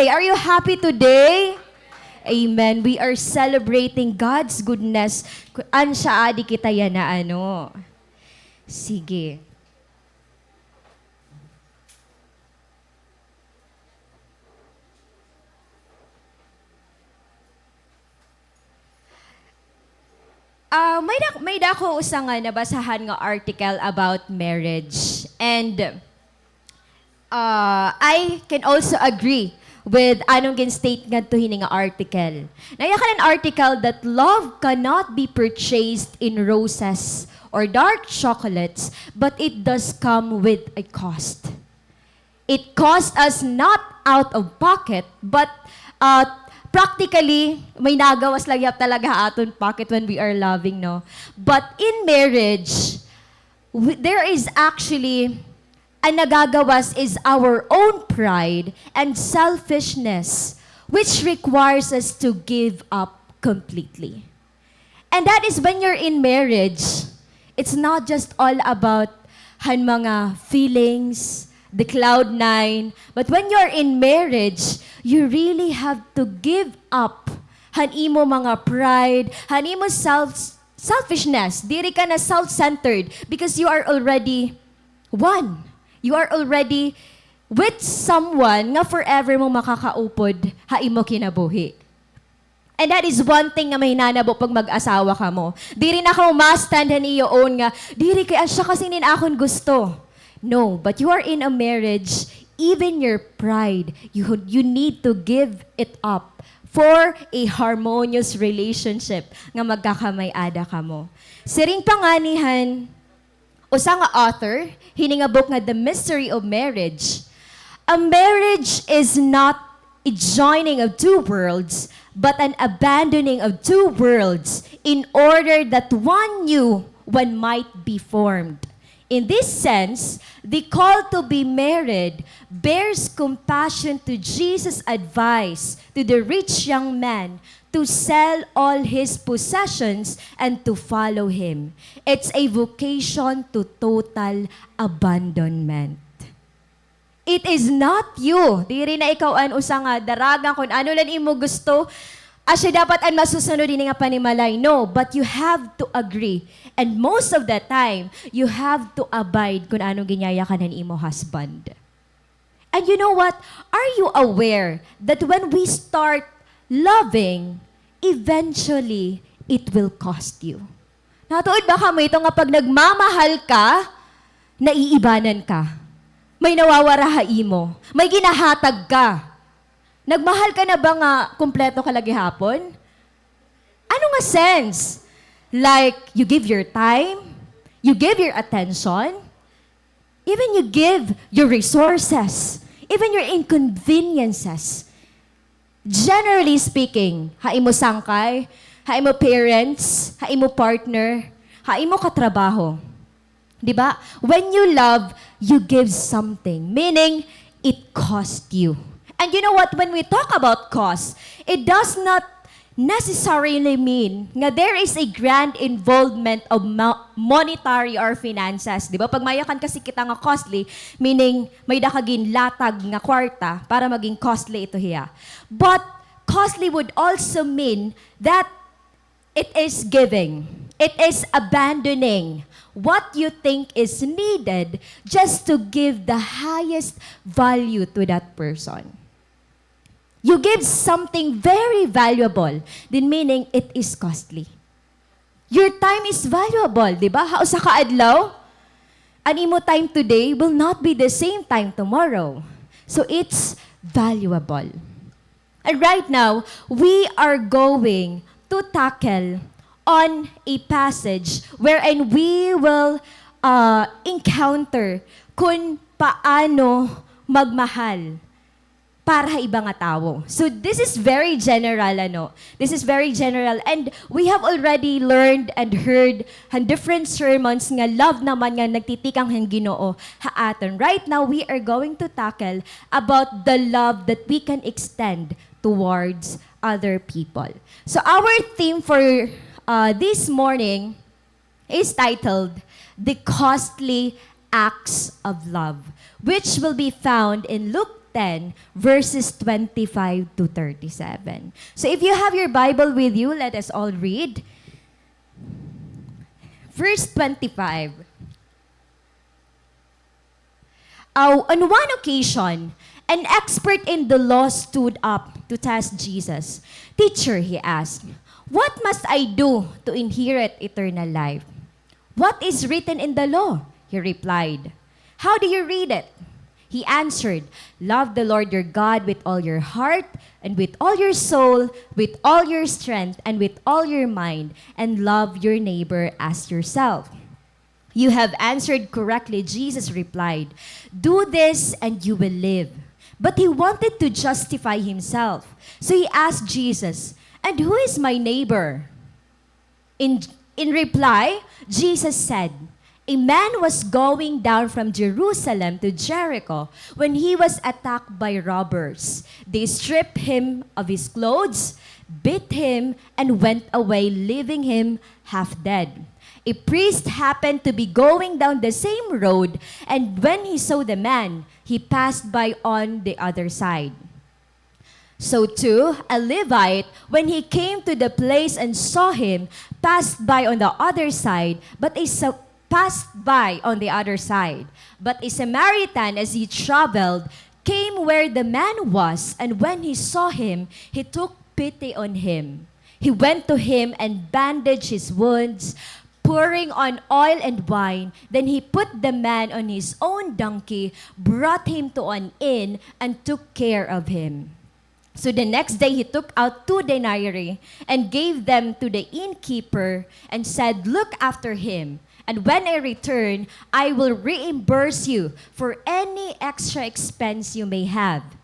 Waray-Waray. Are you happy today? Amen. We are celebrating God's goodness. Ansya adi kita yan na ano. Sige. May dako usa nga nabasahan nga article about marriage. And I can also agree with anong gin-state nga to hini nga article. Nayakan an article that love cannot be purchased in roses or dark chocolates, but it does come with a cost. It costs us not out of pocket, but practically, may nagawas lang yap talaga aton pocket when we are loving, no? But in marriage, there is actually, ang nagagawas is our own pride and selfishness, which requires us to give up completely. And that is when you're in marriage, it's not just all about mga feelings, the cloud nine, but when you're in marriage, you really have to give up imo mga pride, imo selfishness. Diri ka na self-centered because you are already one. You are already with someone nga forever mo makakaupod imo kinabuhi. And that is one thing nga may nanabo pag mag-asawa ka mo. Diri na ka ma-stand iyo own nga, diri kay asya kasi nin akon gusto. No, but you are in a marriage, even your pride, you need to give it up for a harmonious relationship nga magkakamay-ada ka mo. Siring panganihan, usa nga author, hini nga book nga The Mystery of Marriage. A marriage is not a joining of two worlds, but an abandoning of two worlds in order that one new one might be formed. In this sense, the call to be married bears compassion to Jesus' advice to the rich young man to sell all his possessions and to follow him. It's a vocation to total abandonment. It is not you. Di rin na ikaw an usa nga daragang kung ano lang imo gusto. Asya dapat ang masusunod din nga panimalay. No, but you have to agree. And most of the time, you have to abide kung anong ginyayakanan imo husband. And you know what? Are you aware that when we start loving, eventually, it will cost you? Natuod ba ka mo ito nga pag nagmamahal ka, naiibanan ka. May nawawara imo. May ginahatag ka. Nagmahal ka na ba nga kumpleto ka lagi hapon? Ano nga sense? Like, you give your time, you give your attention, even you give your resources, even your inconveniences. Generally speaking, haimo sangkay, haimo parents, haimo partner, haimo katrabaho. Diba? When you love, you give something. Meaning, it cost you. And you know what? When we talk about cost, it does not necessarily mean nga there is a grand involvement of monetary or finances. Di ba? Pag mayakan kasi kita nga costly, meaning may dakagin latag nga kwarta para maging costly ito hiya. But costly would also mean that it is giving. It is abandoning what you think is needed just to give the highest value to that person. You give something very valuable, then meaning it is costly. Your time is valuable, di ba? Hausa ka adlaw, an imo time today will not be the same time tomorrow. So it's valuable. And right now, we are going to tackle on a passage wherein we will encounter kung paano magmahal para iba nga tao. So this is very general, ano? This is very general. And we have already learned and heard different sermons nga love naman nga nagtitikang hang Ginoo haaton. Right now, we are going to tackle about the love that we can extend towards other people. So our theme for this morning is titled, The Costly Acts of Love, which will be found in Luke 10, verses 25 to 37. So if you have your Bible with you, let us all read. Verse 25. On one occasion, an expert in the law stood up to test Jesus. "Teacher," he asked, "what must I do to inherit eternal life?" "What is written in the law?" he replied. "How do you read it?" He answered, "Love the Lord your God with all your heart, and with all your soul, with all your strength, and with all your mind, and love your neighbor as yourself." "You have answered correctly," Jesus replied. "Do this and you will live." But he wanted to justify himself. So he asked Jesus, "And who is my neighbor?" In reply, Jesus said, "A man was going down from Jerusalem to Jericho when he was attacked by robbers. They stripped him of his clothes, beat him, and went away, leaving him half dead. A priest happened to be going down the same road, and when he saw the man, he passed by on the other side. So too, a Levite, when he came to the place and saw him, passed by on the other side, but a Samaritan, as he traveled, came where the man was, and when he saw him, he took pity on him. He went to him and bandaged his wounds, pouring on oil and wine. Then he put the man on his own donkey, brought him to an inn, and took care of him. So the next day he took out 2 denarii and gave them to the innkeeper and said, 'Look after him, and when I return, I will reimburse you for any extra expense you may have.'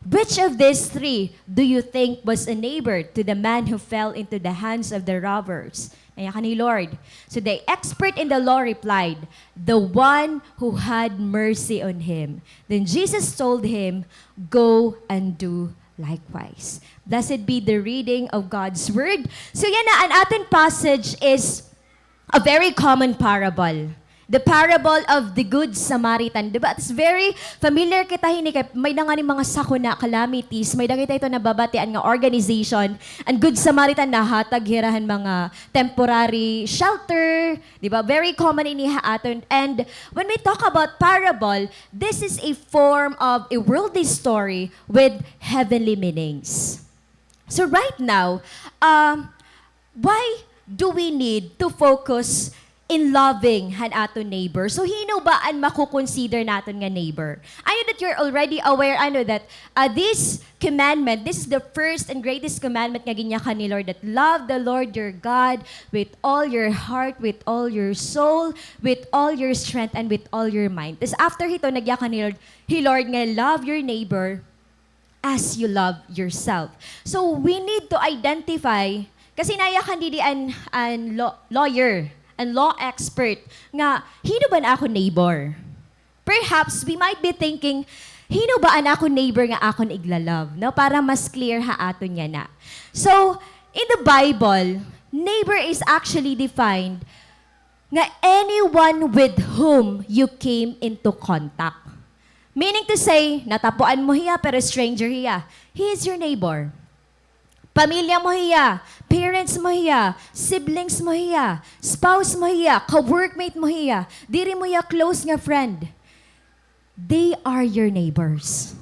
Which of these 3 do you think was a neighbor to the man who fell into the hands of the robbers?" Ayan ka ni Lord. So the expert in the law replied, "The one who had mercy on him." Then Jesus told him, "Go and do likewise." Blessed be the reading of God's word. So yan na, ang ating passage is a very common parable. The parable of the Good Samaritan. Diba? It's very familiar kita hini kay may nga ni mga sakuna, calamities, may kita ito nababatian nga organization, and Good Samaritan na hatag hirahan mga temporary shelter. Diba? Very common ini haaton. And when we talk about parable, this is a form of a worldly story with heavenly meanings. So right now, why do we need to focus in loving han aton neighbor? So hino ba ang makukonsider natin nga neighbor? I know that you're already aware, that this commandment, this is the first and greatest commandment nga ginyakan ni Lord, that love the Lord your God with all your heart, with all your soul, with all your strength, and with all your mind. Tapos after hito, nagyakan ni Lord nga love your neighbor as you love yourself. So we need to identify, kasi nayakan didi an lawyer, and law expert, nga, hino ba na ako neighbor? Perhaps, we might be thinking, hino ba na ako neighbor nga akon iglalove? No? Para mas clear ha aton niya na. So, in the Bible, neighbor is actually defined nga anyone with whom you came into contact. Meaning to say, natapuan mo hiya, pero stranger hiya. He is your neighbor. Pamilya mo hiya, parents mo hiya, siblings mo hiya, spouse mo hiya, ka-workmate mo hiya, diri mo hiya close nga friend. They are your neighbors.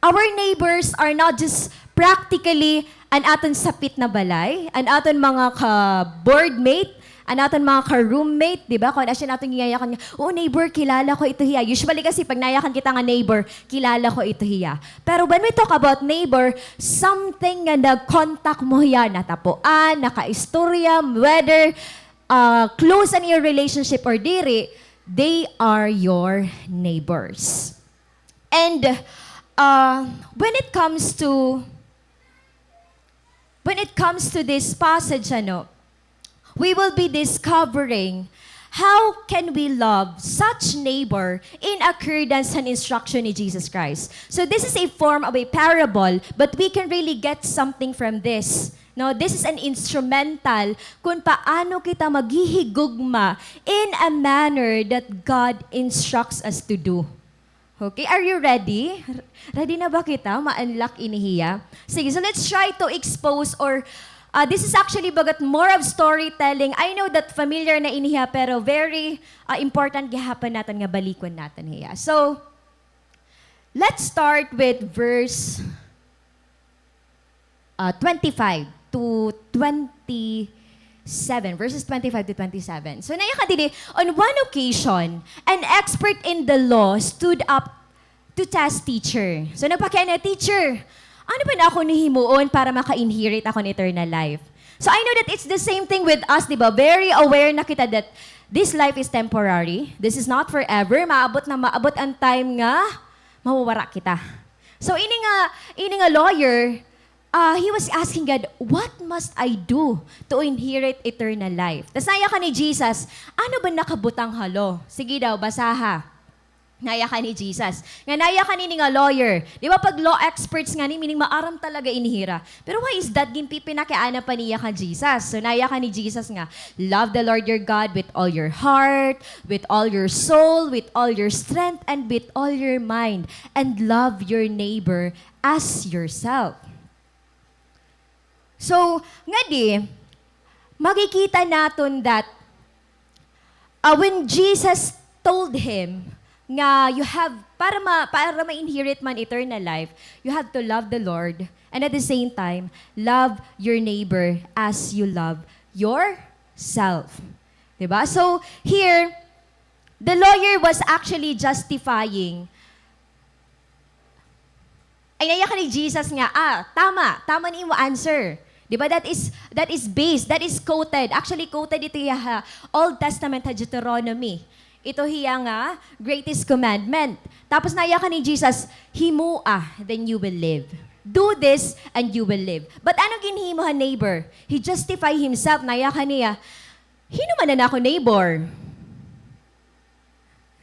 Our neighbors are not just practically an aton sapit na balay, an aton mga ka-boardmate, an aton mga ka-roommate, di ba? Kung asya natin giyayakan niya, "Oh, neighbor, kilala ko ito hiya." Usually kasi pag nayakan kita nga neighbor, kilala ko ito hiya. Pero when we talk about neighbor, something nga nag-contact mo hiya, natapuan, naka-istorya, whether close in your relationship or diri, they are your neighbors. And when it comes to this passage, we will be discovering how can we love such neighbor in accordance sa instruction ni Jesus Christ. So this is a form of a parable, but we can really get something from this. No, this is an instrumental kung paano kita maghihigugma in a manner that God instructs us to do. Okay, are you ready? Ready na ba kita? Ma-unlock inihiya? Sige, so let's try to expose or this is actually bagat more of storytelling. I know that familiar na inihiya pero very important gihapon natin nga balikon natin hiya. So, let's start with verse 25 to 27. Verses 25 to 27. So, naya kadili, on one occasion, an expert in the law stood up to test teacher. So, nagpakaya na, teacher, ano ba na ako nihimuon para maka-inherit ako ng eternal life? So, I know that it's the same thing with us, di ba? Very aware na kita that this life is temporary. This is not forever. Maabot ang time nga, mawawara kita. So, ini nga lawyer, he was asking God, what must I do to inherit eternal life? Tapos naya ka ni Jesus, ano ba nakabutang halo? Sige daw, basaha. Naya ka ni Jesus. Nga naya ka ni nga lawyer. Di ba pag law experts nga ni, meaning maaram talaga inihira. Pero why is that ginpi pinakiana pa niya ka Jesus? So naya ka ni Jesus nga, love the Lord your God with all your heart, with all your soul, with all your strength, and with all your mind. And love your neighbor as yourself. So, nga di, makikita natin that when Jesus told him nga you have, para ma-inherit man eternal life, you have to love the Lord and at the same time, love your neighbor as you love yourself. Diba? So, here, the lawyer was actually justifying ay naya ka ni Jesus nga, tama ni mo answer. Diba? That is based, that is quoted. Actually, quoted ito yung Old Testament Deuteronomy. Ito hiya nga, greatest commandment. Tapos naya ka ni Jesus, himua, then you will live. Do this, and you will live. But anong ginhimuhan neighbor? He justify himself, naya ka niya, hinuman na ako neighbor.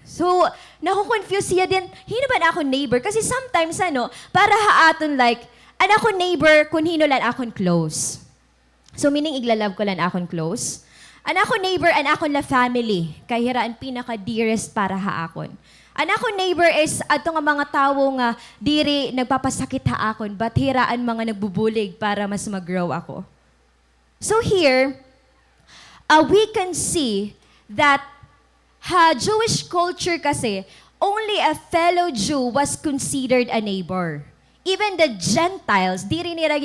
So, nakukonfuse siya din, hino ba na ako neighbor? Kasi sometimes, para haaton like, ako neighbor, kung hino lan akon close. So, meaning iglalove ko lan akon close. Ako neighbor, akon la family. Kaya hiraan pinaka-dearest para haakon. Ako neighbor is, ato nga mga tao nga, diri nagpapasakit haakon, but hiraan mga nagbubulig para mas mag-grow ako. So here, we can see that Jewish culture kasi, only a fellow Jew was considered a neighbor. Even the Gentiles, di rin nila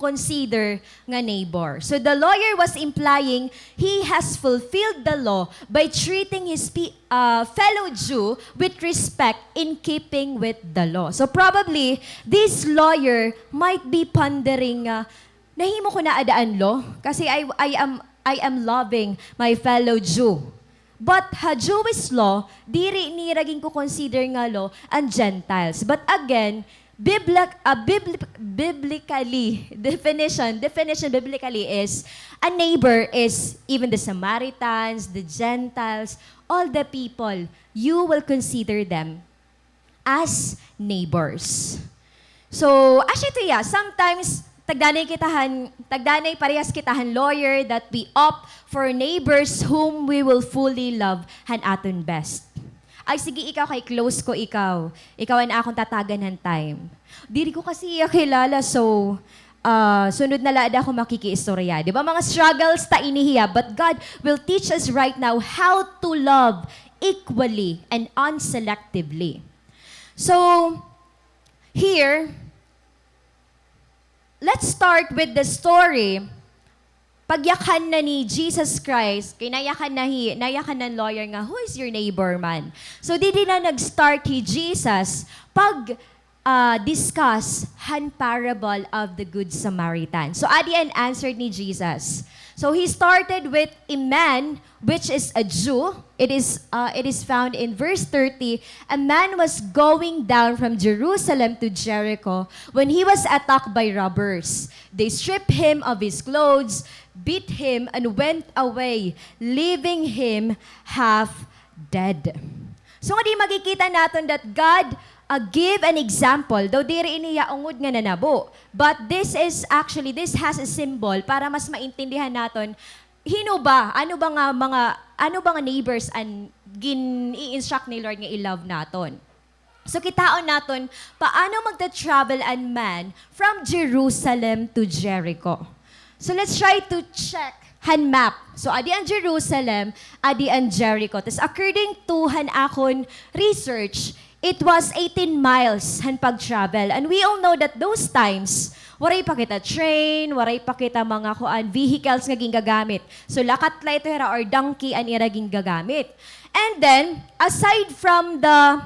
consider nga neighbor. So the lawyer was implying he has fulfilled the law by treating his fellow Jew with respect in keeping with the law. So probably, this lawyer might be pondering, nahimo ko na adaan law? Kasi I am loving my fellow Jew. But Jewish law, diri ni raging ko consider nga law ang Gentiles. But again, biblically, definition biblically is, a neighbor is even the Samaritans, the Gentiles, all the people, you will consider them as neighbors. So, actually, sometimes, tagdanay parehas kitahan lawyer that we opt for neighbors whom we will fully love han aton best. Ay, sige, ikaw kay close ko ikaw. Ikaw ang akong tatagan ng time. Diri ko kasi kilala, so sunod na laad ako makikiistorya. Di ba mga struggles ta inihiya, but God will teach us right now how to love equally and unselectively. So, here, let's start with the story. Pagyakan na ni Jesus Christ, kay nayakan ng lawyer nga, who is your neighbor man? So, di na nag-start Jesus discuss han parable of the Good Samaritan. So, adi an answered ni Jesus. So, he started with a man, which is a Jew. It is found in verse 30. A man was going down from Jerusalem to Jericho when he was attacked by robbers. They stripped him of his clothes, beat him, and went away, leaving him half dead. So, nga di makikita natin that God give an example, though diri iniya ungod nga nanabo. But this has a symbol para mas maintindihan naton hino ba, ano ba nga neighbors and i-instruct ni Lord nga i-love naton. So kitaon naton paano magta-travel an man from Jerusalem to Jericho. So let's try to check han map. So adi ang Jerusalem, adi ang Jericho. Tapos according to han akon research, it was 18 miles han pag-travel. And we all know that those times, waray pa kita train, waray pa kita mga kuan vehicles nga gingagamit. So lakat la ito hera or donkey an ira gingagamit. And then, aside from the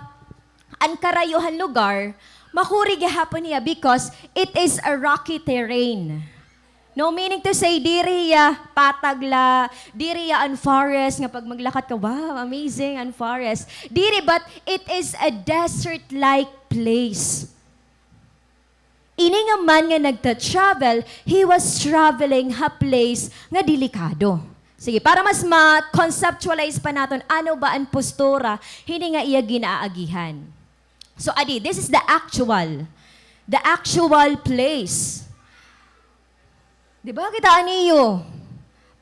ankarayuhan lugar, mahuri gihapon niya because it is a rocky terrain. No, meaning to say, diri ya patagla, diri ya an forest, nga pag maglakat ka, wow, amazing, an forest. Diri, but it is a desert-like place. Ini nga man nga nagta-travel, he was traveling ha place nga delikado. Sige, para mas ma-conceptualize pa natin, ano ba ang postura, hindi nga iya ginaagihan. So, adi, this is the actual place. Di ba, kita niyo?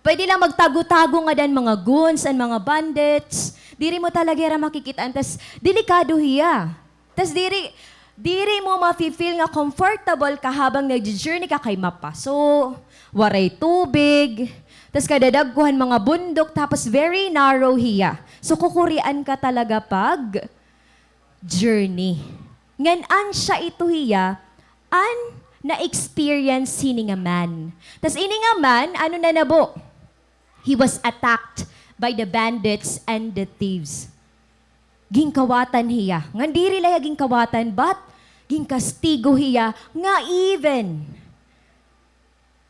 Pwede lang magtago-tago nga dan mga goons and mga bandits. Diri mo talaga ra makikitaan. Tas, delikado hiya. Tas, diri mo mafe-feel nga comfortable ka habang nag-journey ka kay mapaso, waray tubig, tas kadadagkuhan mga bundok, tapos very narrow hiya. So kukurian ka talaga pag journey. Ngan-an siya ito hiya, an na-experience sini nga man. Tas ini nga man, ano na nabo? He was attacked by the bandits and the thieves. Gingkawatan hiya. Ngan diri laya gingkawatan, but gingkastigo hiya nga even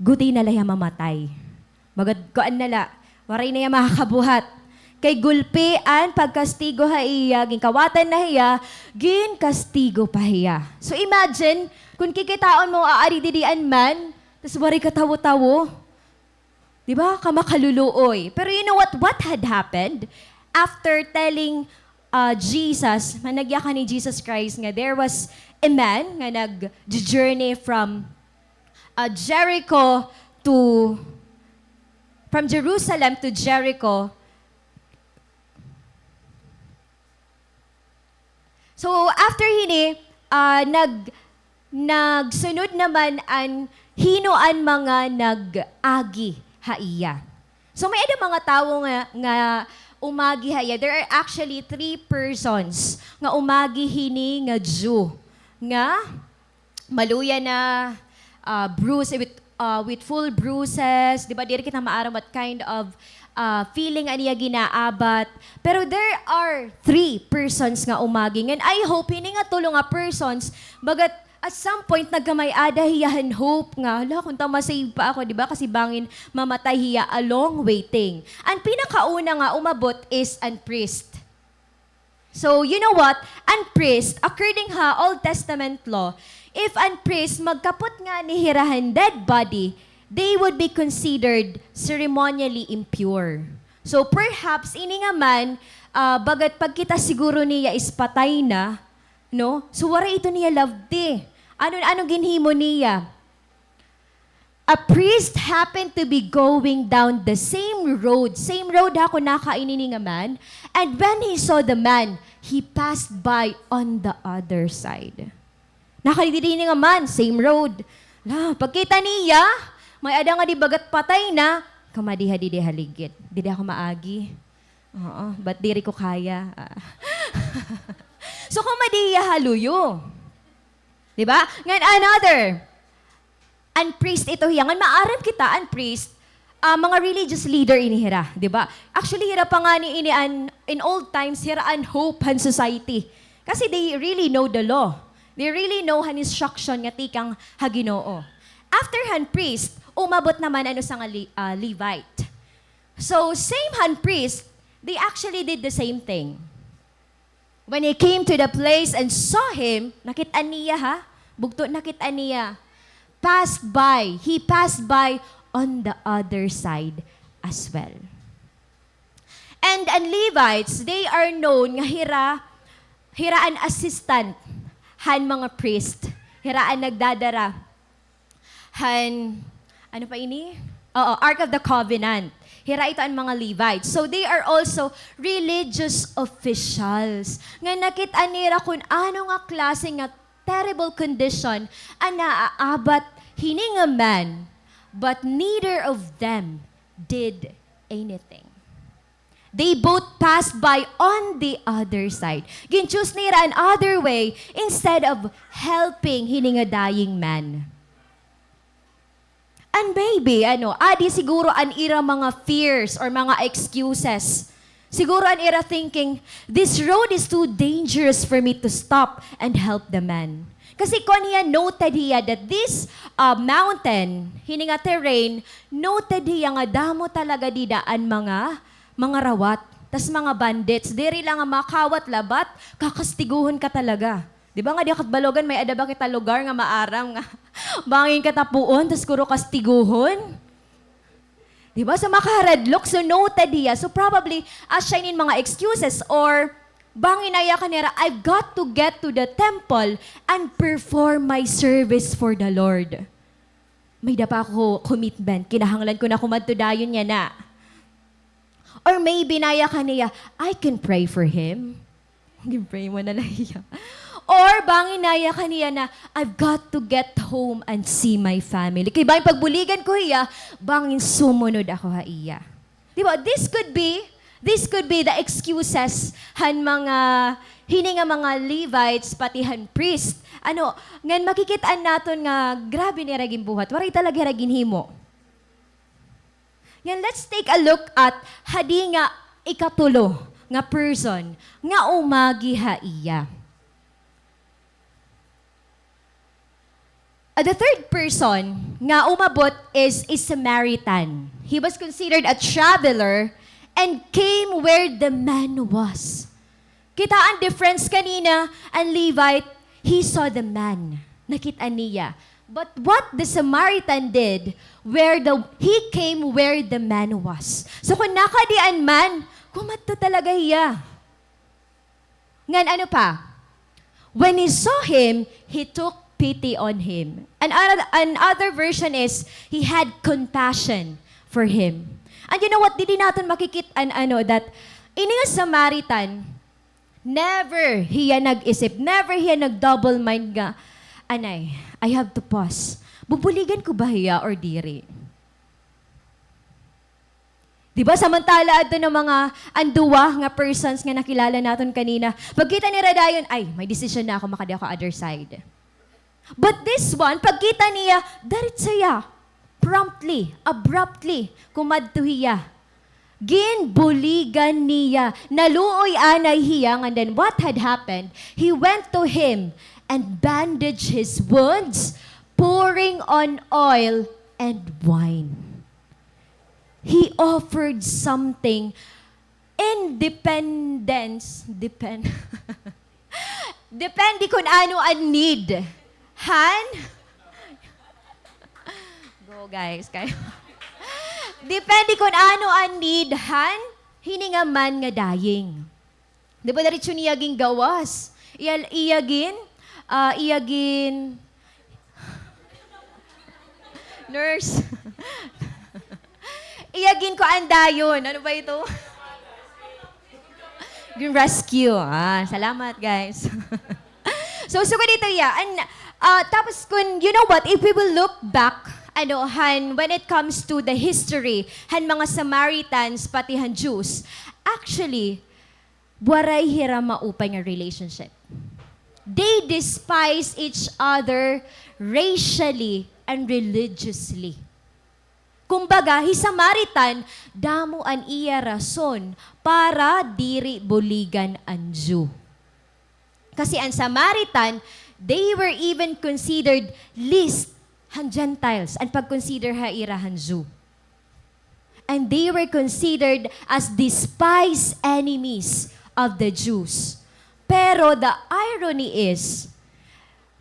guti na laya mamatay. Magadkoan nala, waray na iya makakabuhat. Kay gulpian, pagkastigo ha iya, gingkawatan na hiya, ginkastigo pa hiya. So imagine, kung kikitaon mo aarididian man, tas waray katawo-tawo, di ba, kamakaluluoy. Pero you know what had happened? After telling Jesus, managyakan ni Jesus Christ nga, there was a man nga nag-journey from Jerusalem to Jericho. So after hini, nagsunod naman ang hinoan mga nag-agi haiya. So may ada mga tao nga umagi haya. There are actually 3 persons nga umagi hini nga Jew. Nga maluya na bruise with full bruises, di ba? Diri kita maaram what kind of feeling aniya ginaabat. Pero there are 3 persons nga umagi. And I hope hini nga tulong nga persons bagat at some point nagkamay ada hiyahan hope nga, hala, kung masave pa ako, di ba? Kasi bangin mamatay hiya along waiting. Ang pinakauna nga umabot is an priest. So, you know what? An priest, according ha Old Testament law, if an priest magkapot nga ni hirahan dead body, they would be considered ceremonially impure. So, perhaps, ini nga man, bagat pagkita siguro niya is patay na, no? So, wala ito niya loved Ano ginhimo niya? A priest happened to be going down the same road ako nakainin nga man, and when he saw the man, he passed by on the other side. Nakalitin nga man, same road. Pagkita niya, may ada nga di bagat patay na, kamadiha di haligit. Di ako maagi. Oo, ba't diri ko kaya? So kamadiha haluyo. Diba? Ngayon, another. An priest ito hiya. Ngayon, maaram kita, an priest, mga religious leader inihira. Diba? Actually, hira pa nga ni in old times, hira an hope han society. Kasi they really know the law. They really know han instruction nga tikang haginoo. After han priest, umabot naman ano sa Levite. So, same han priest, they actually did the same thing. When he came to the place and saw him, nakita niya ha? Bugto nakita niya. He passed by on the other side as well. And Levites, they are known nga hiraan assistant han mga priest. Hiraan nagdadara. Han, ano pa ini? Oo, Ark of the Covenant. Hira ito ang mga Levites. So they are also religious officials. Nga nakita nila kung ano nga klase nga terrible condition ang naaabat hining a man, but neither of them did anything. They both passed by on the other side. Gin-choose nila another way instead of helping hining a dying man. And maybe, adi siguro an ira mga fears or mga excuses. Siguro an ira thinking, this road is too dangerous for me to stop and help the man. Kasi kung niya noted hiya that this mountain, hininga terrain, noted hiya nga damo talaga didaan mga rawat, tas mga bandits, diri lang nga makawat labat, kakastiguhon ka talaga. Di ba nga di katbalogan, may adaba kita lugar nga maaram nga, bangin ka tapuon, tas kuro kastiguhon. Di ba? So makaradlok, so noted hiya. So probably, siya in mga excuses or bangin naya kanira, I've got to get to the temple and perform my service for the Lord. May dapa ako commitment, kinahanglan ko na kumadtudayon niya na. Or maybe naya kaniya, I can pray for him. Pray mo na nahiya. Or bangin naya kaniya na, I've got to get home and see my family. Kaya bangin pagbuligan ko hiya, bangin sumunod ako ha iya. Diba? This could be the excuses han mga hininga mga Levites pati han priest. Ngan makikitaan naton nga grabe ni ragin buhat. Waray talaga ragin himo. Yan, let's take a look at hadi nga ikatulo nga person nga umagi ha iya. The third person nga umabot is a Samaritan. He was considered a traveler and came where the man was. Kita ang difference kanina, ang Levite, he saw the man. Nakita niya. But what the Samaritan did, he came where the man was. So kung nakadian man, kumato talaga hiya. Ngan ano pa? When he saw him, he took pity on him. Another version is, he had compassion for him. And you know what? Di natin makikitaan that ini nga Samaritan, never hiya nag-isip, never hiya nag-double mind nga, anay, I have to pause. Bubuligan ko ba hiya or diri? Diba, samantala ato ng mga anduwa nga persons nga nakilala natin kanina, pagkita ni Radayon, ay, may decision na ako, makadi ako other side. But this one, pagkita niya, darit saya, promptly, abruptly, kumadto hiya. Ginbuligan niya, naluoy anay hiya, and then what had happened, he went to him and bandaged his wounds, pouring on oil and wine. He offered something depende kung ano ang need. Go guys, kayo. Depende kung ano ang need, hininga man nga daying. Di ba daritso niyaging gawas? Iyagin, nurse. Iyagin ko andayon. Ano ba ito? Yung rescue. Salamat, guys. so dito tapos kun, you know what, if we will look back, when it comes to the history, mga Samaritans, pati Jews, actually, waray hira maupay nga relationship. They despise each other racially and religiously. Kumbaga, Samaritan, damo an iya rason para diri buligan ang Jew. Kasi ang Samaritan, they were even considered least han Gentiles and pag-consider ha ira han Jew. And they were considered as despised enemies of the Jews. Pero the irony is,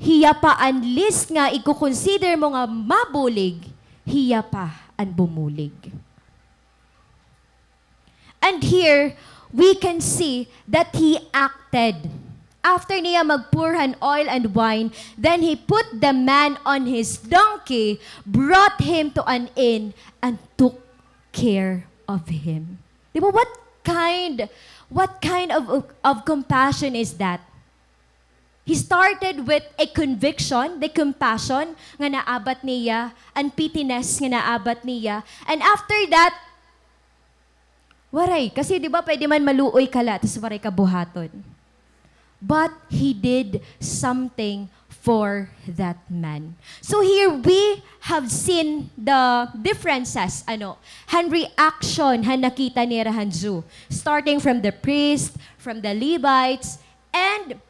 hiya pa ang list nga iko-consider mo nga mabulig, hiya pa ang bumulig. And here, we can see that he acted. After niya magpurhan oil and wine, then he put the man on his donkey, brought him to an inn, and took care of Him. Di ba? What kind of compassion is that? He started with a conviction, the compassion nga naabat niya, and pityness nga naabat niya. And after that, waray. Kasi di ba pwede man maluoy kala, tapos waray ka buhaton. But He did something for that man. So here we have seen the differences, han reaction, han nakita ni Rahanju. Starting from the priest, from the Levites, and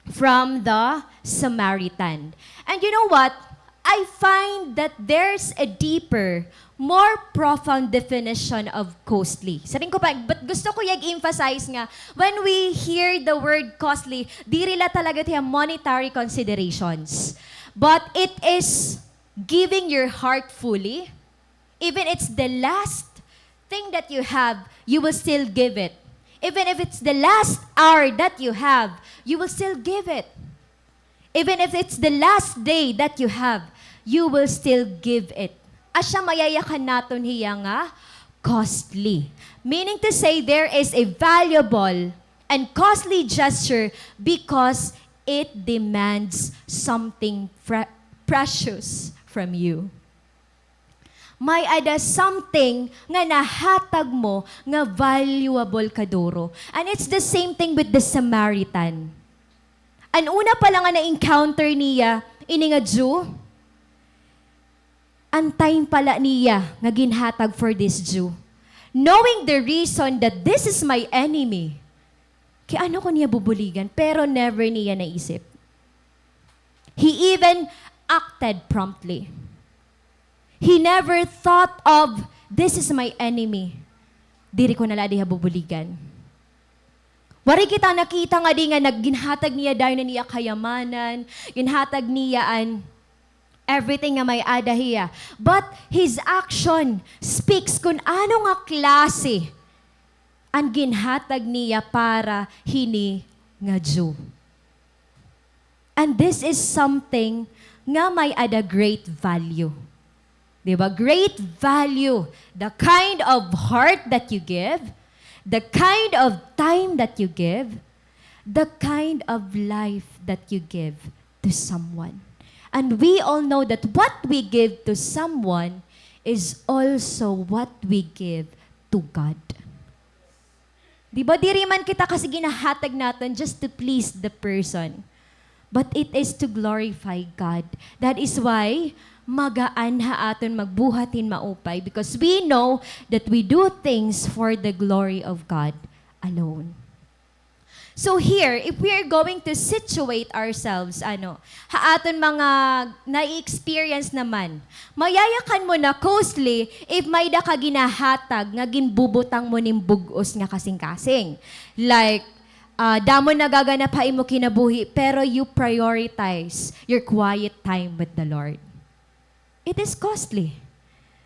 from the Samaritan. And you know what? I find that there's a deeper, more profound definition of costly. Sabihin ko pa, but gusto ko i-emphasize nga, when we hear the word costly, di rila talaga tiya monetary considerations. But it is giving your heart fully. Even it's the last thing that you have, you will still give it. Even if it's the last hour that you have, you will still give it. Even if it's the last day that you have, you will still give it. Asya mayayakan naton hiya nga costly. Meaning to say there is a valuable and costly gesture because it demands something precious from you. May ada something nga nahatag mo nga valuable kaduro. And it's the same thing with the Samaritan. Ang una pa lang nga na-encounter niya, ini nga Jew, ang time pala niya nga ginhatag for this Jew. Knowing the reason that this is my enemy, kaya ano ko niya bubuligan, pero never niya naisip. He even acted promptly. He never thought of, this is my enemy. Diri ko nala diha bubuligan. Wari kita nakita nga di nga nagginhatag niya dahil na niya kayamanan, ginhatag niya an everything nga may adahiya. But his action speaks kung ano nga klase ang ginhatag niya para hini nga Jew. And this is something nga may ada great value. Diba? Great value. The kind of heart that you give, the kind of time that you give, the kind of life that you give to someone. And we all know that what we give to someone is also what we give to God. Diba? Di man kita kasi ginahatag natin just to please the person. But it is to glorify God. That is why magaan ha aton magbuhatin maupay because we know that we do things for the glory of God alone. So here, if we are going to situate ourselves, ha aton mga na-experience naman, mayayakan mo na costly if may da ka ginahatag nga ginbubutang mo ning bugos nga kasing-kasing. Like, damo nagaganap ha imo kinabuhi, pero you prioritize your quiet time with the Lord. It is costly.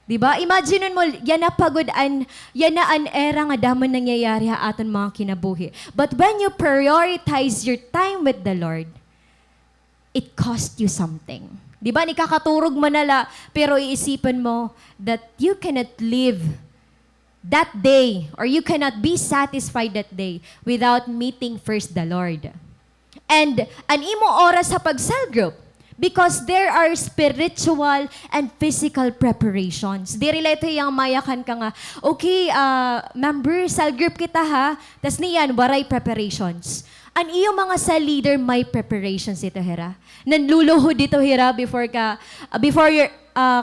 Diba? Imagine mo, yan na pagodan, yan na an era nga damon nangyayari ha aton mga kinabuhi. But when you prioritize your time with the Lord, it cost you something. Diba? Nikakaturog mo nala, pero iisipan mo that you cannot live that day or you cannot be satisfied that day without meeting first the Lord. And an imo oras sa pag-cell group, because there are spiritual and physical preparations. Di relate yung mayakan ka nga, okay, member, cell group kita ha, tas niyan, waray preparations. Ang iyo mga cell leader, may preparations ito, hira. Nanluluhod dito, hira, before your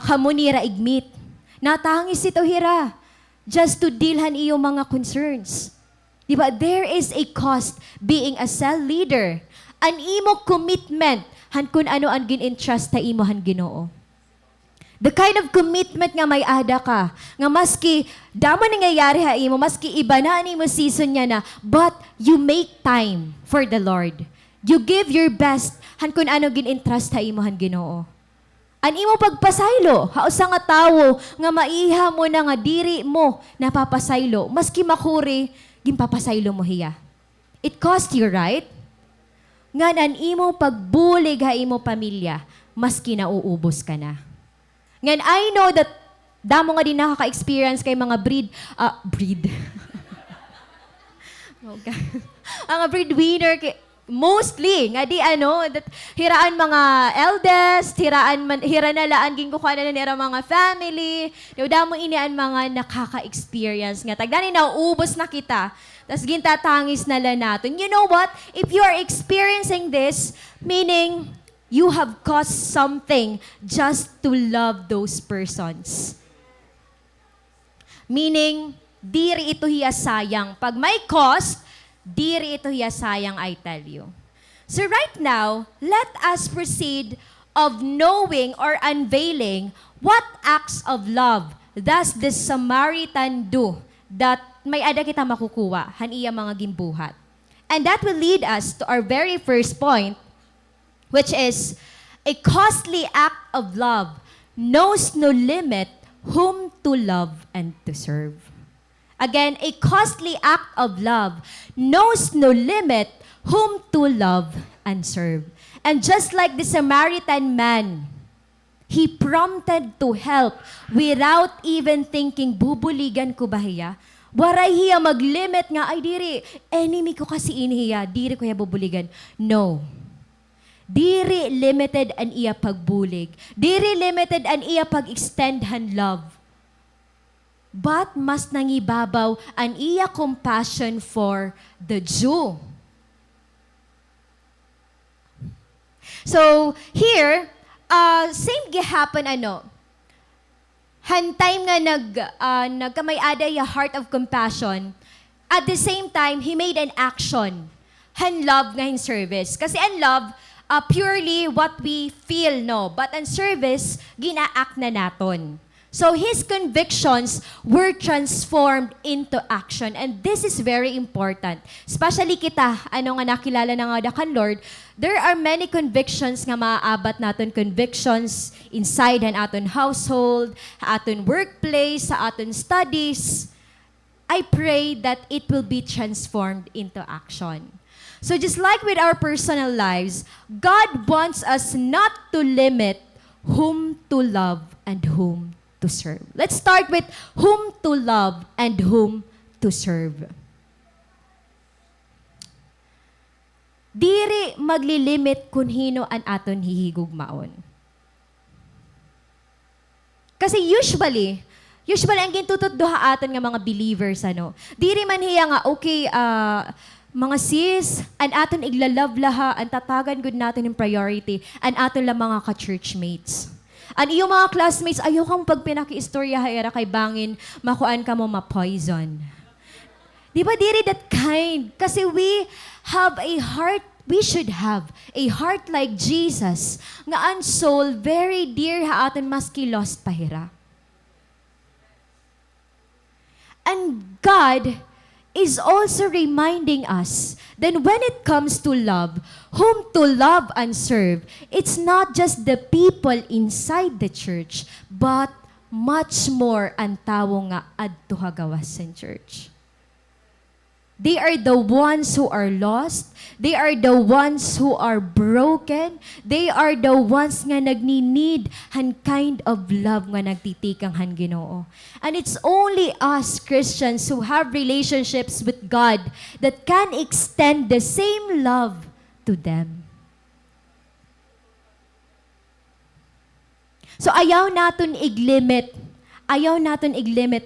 kamunira igmeet. Natangis ito, hira, just to dealhan iyo mga concerns. Diba? There is a cost being a cell leader. An imo commitment han kun ano ang gin-entrust ta imo han Ginoo. The kind of commitment nga may ada ka, nga maski damo nangyayari ha imo, maski iba na mo season niya na, but you make time for the Lord. You give your best han kun ano gin-entrust ta imo han Ginoo. An imo pagpasaylo, hausa nga tawo nga maiha mo na nga diri mo napapasaylo, maski makuri ginpapasaylo mo hiya. It cost you, right? Ngan imo pagbulig ha imo pamilya, maski nauubos ka na. Ngan I know that Damo nga din nakaka-experience kay mga breed. Okay. Ang breadwinner, mostly, nga di that hiraan mga eldest, hira na laan, ginkukuha na nila mga family, damo inian mga nakaka-experience nga. Tagdani na, ubos na kita. Tas gintatangis na lang natin. You know what? If you are experiencing this, meaning you have caused something just to love those persons. Meaning, diri ito hiya sayang. Pag may cost, diri ito hiya sayang, I tell you. So right now, let us proceed of knowing or unveiling what acts of love does the Samaritan do that may ada kita makukuha, haniya mga gimbuhat. And that will lead us to our very first point, which is a costly act of love knows no limit whom to love and to serve. Again, a costly act of love knows no limit whom to love and serve. And just like the Samaritan man, he prompted to help without even thinking, bubuligan ko ba hiya? Waray hiya mag-limit nga, ay diri, enemy ko kasi inihiya, diri ko hiya bubuligan. No. Diri limited an iya pagbulig. Diri limited an iya pag-extend han love. But mas nangibabaw an iya compassion for the Jew. So, here, same gihapon han time nga nagkamay-ada ya heart of compassion, at the same time, he made an action. Han love nga hin service. Kasi an love, purely what we feel, no? But an service, gina-act na naton. So his convictions were transformed into action. And this is very important. Especially kita, nga nakilala na nga kan Lord, there are many convictions nga maaabat naton, convictions inside an aton household, aton workplace, sa aton studies. I pray that it will be transformed into action. So just like with our personal lives, God wants us not to limit whom to love and whom to serve. Let's start with whom to love and whom to serve. Diri maglilimit kun hino an aton hihigugmaon. Kasi usually ang gintutod duha aton nga mga believers, diri man hiya nga, okay, mga sis, an aton iglalove laha, an tatagan good natin yung priority, an aton lang mga ka-churchmates. An iyong mga classmates, ayaw kang pag pinaki-istorya hayara kay bangin, makuan ka mo ma-poison. Di ba, diri that kind? Kasi we should have a heart like Jesus, nga an soul, very dear ha aton maski lost pahira. And God is also reminding us that when it comes to love, whom to love and serve, it's not just the people inside the church, but much more ang tao nga adto gawas sa church. They are the ones who are lost. They are the ones who are broken. They are the ones nga nagni-need han kind of love nga nagtitikang han Ginoo. And it's only us Christians who have relationships with God that can extend the same love to them. So ayaw natin iglimit,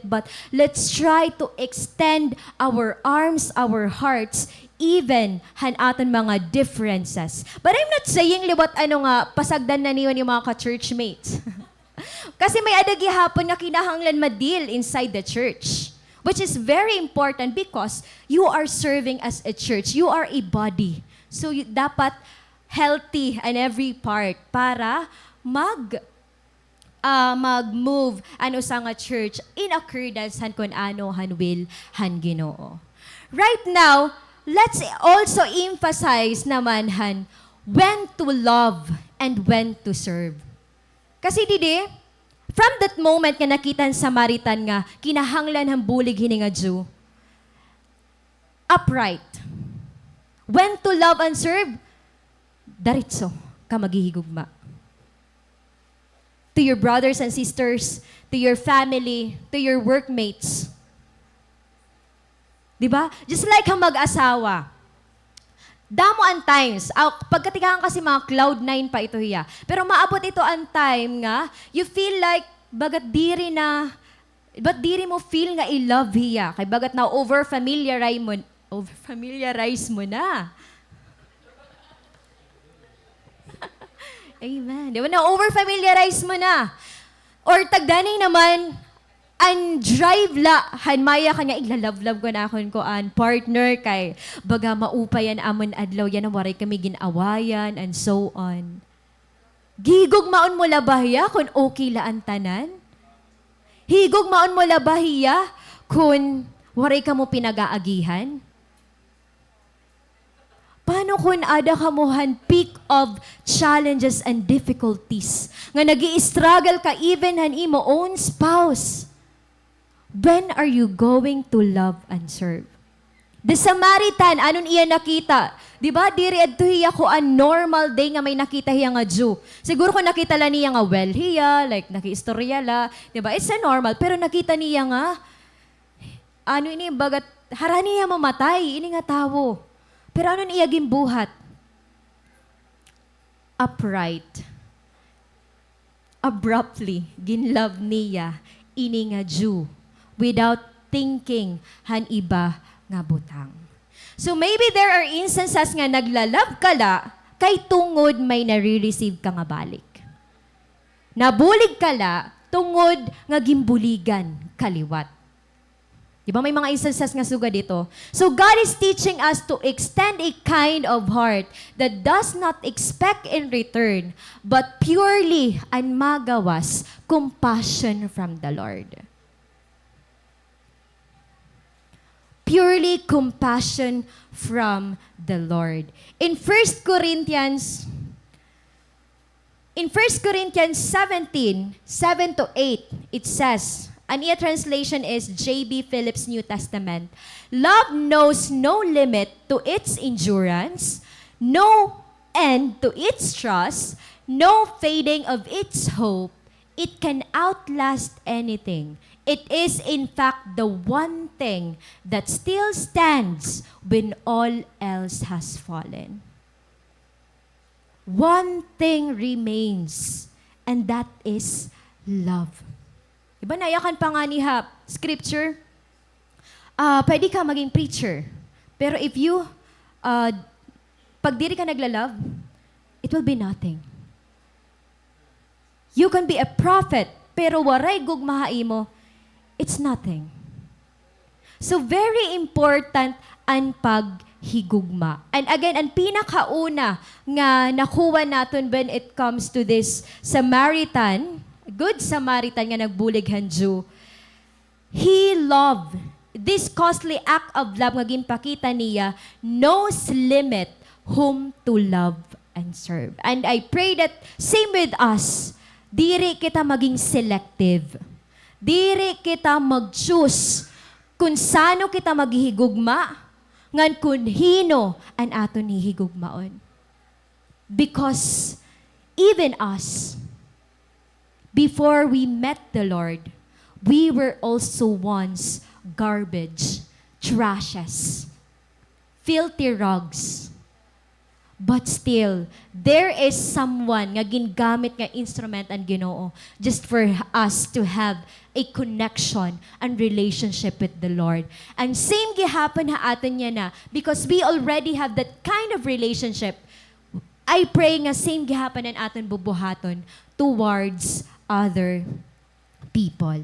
but let's try to extend our arms, our hearts, even han aton mga differences. But I'm not saying liwat pasagdan na niyon yung mga ka-churchmates. Kasi may adagi hapon nga kinahanglan ma-deal inside the church, which is very important because you are serving as a church. You are a body. So dapat healthy in every part para mag-move sa nga church in accordance han kun ano han will han Ginoo. Right now, let's also emphasize naman han when to love and when to serve. Kasi didi, from that moment nga nakita sa Samaritan nga kinahanglan han bulig hini nga Jew, upright. When to love and serve, daritso ka maghihigugma. to your brothers and sisters, to your family, to your workmates. Diba? Just like ang mag-asawa. Damo ang times. Pagkatikaan kasi mga cloud 9 pa ito hiya. Pero maabot ito ang time nga, you feel like, ba't diri mo feel nga i-love hiya? Kay bagat na over-familiarize mo na. Amen. Di ba na over-familiarize mo na? Or tagdaning naman, ang drive la, maya kanya, iglalove-love ko na akon ko an partner kay baga maupayan amon adlaw yan, waray kami ginawayan, and so on. Gigog maon mo labahiya kung okay la ang tanan? Higog maon mo labahiya kung waray ka mo pinag-aagihan? Paano kung ada ka mohan peak of challenges and difficulties? Nga nag-i-struggle ka even han imo own spouse. When are you going to love and serve? The Samaritan, anon iya nakita? Diba, diri adto hiya ko a normal day nga may nakita hiya nga Jew. Siguro kung nakita la niya nga well hiya, like nakiistorya la, diba? It's a normal, pero nakita niya nga, ano ini, bagat, harani niya mamatay, ini nga tawo. Pero ano niya gimbuhat? Upright. Abruptly, ginlove niya, ini nga Jew, without thinking han iba nga butang. So maybe there are instances nga naglalove ka la, kay tungod may nare-receive ka nga balik. Nabulig ka la, tungod nga gimbuligan kaliwat. Di ba may mga instances nga suga dito? So God is teaching us to extend a kind of heart that does not expect in return, but purely and magawas compassion from the Lord. Purely compassion from the Lord. In 1 Corinthians 17, 7-8, it says, an iya translation is J.B. Phillips' New Testament. Love knows no limit to its endurance, no end to its trust, no fading of its hope. It can outlast anything. It is, in fact, the one thing that still stands when all else has fallen. One thing remains, and that is love. Diba nayakan pa nga ni scripture, pwede ka maging preacher. Pero if you, pag diri ka naglalove, it will be nothing. You can be a prophet, pero waray gugmahay mo, it's nothing. So very important ang paghigugma. And again, ang pinakauna nga nakuha natin when it comes to this Samaritan, Good Samaritan nga nagbulighan Jew, he loved, this costly act of love nga ginpakita niya, knows limit whom to love and serve. And I pray that same with us, diri kita maging selective. Diri kita mag-choose kung sano kita maghihigugma, ngan kung hino ang aton hihigugmaon. Because even us, before we met the Lord, we were also once garbage, trashes, filthy rags. But still, there is someone nga gingamit nga instrument ang Ginoo just for us to have a connection and relationship with the Lord. And same gihapon ha atin niya na, because we already have that kind of relationship, I pray nga same gihapon ang atin bubuhaton towards other people.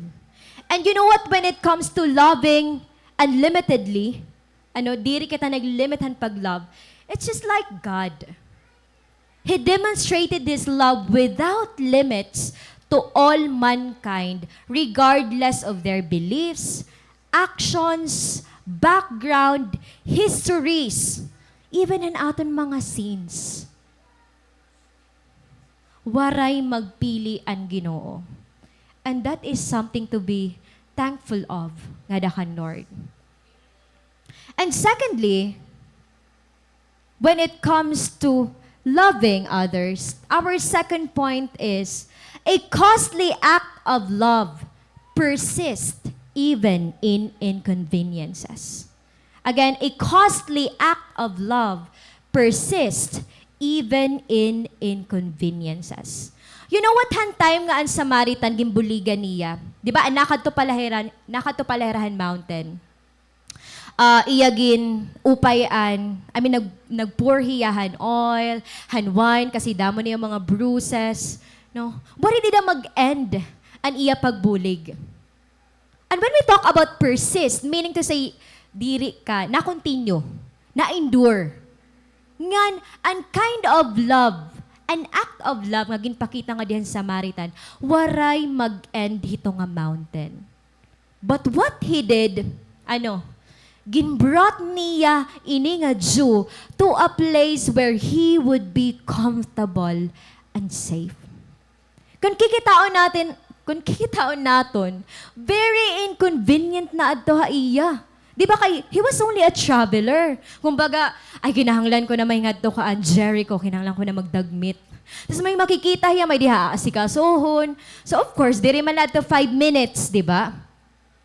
And you know what? When it comes to loving unlimitedly, diri kita naglimitan pag-love, it's just like God. He demonstrated His love without limits to all mankind, regardless of their beliefs, actions, background, histories, even in aton mga sins. Waray magpili ang Ginoo. And that is something to be thankful of, nga dakan Lord. And secondly, when it comes to loving others. Our second point is a costly act of love persists even in inconveniences. Again, a costly act of love persists even in inconveniences. You know what han time nga ang Samaritan gimbuligan niya? Di ba, nakatupalaherahan mountain. Iyagin upayan, nagpour hiyahan oil, han wine, kasi damo niya mga bruises. No? Wari di na mag-end ang iya pagbulig. And when we talk about persist, meaning to say, diri ka, na-continue, na-endure. Ngan, an kind of love, an act of love nga ginpakita nga diyan sa Samaritan, waray mag-end hito nga mountain. But what he did, ginbrought niya ini nga Jew to a place where he would be comfortable and safe. Kung kikitaon natin, very inconvenient na adto ha iya. Di ba he was only a traveler. Kumbaga, kinahanglan ko na may ngadto ka ang Jericho, kinahanglan ko na magdagmit. Tapos may makikita hiya, may diha asikasuhon. So of course, diri man adto 5 minutes, di ba?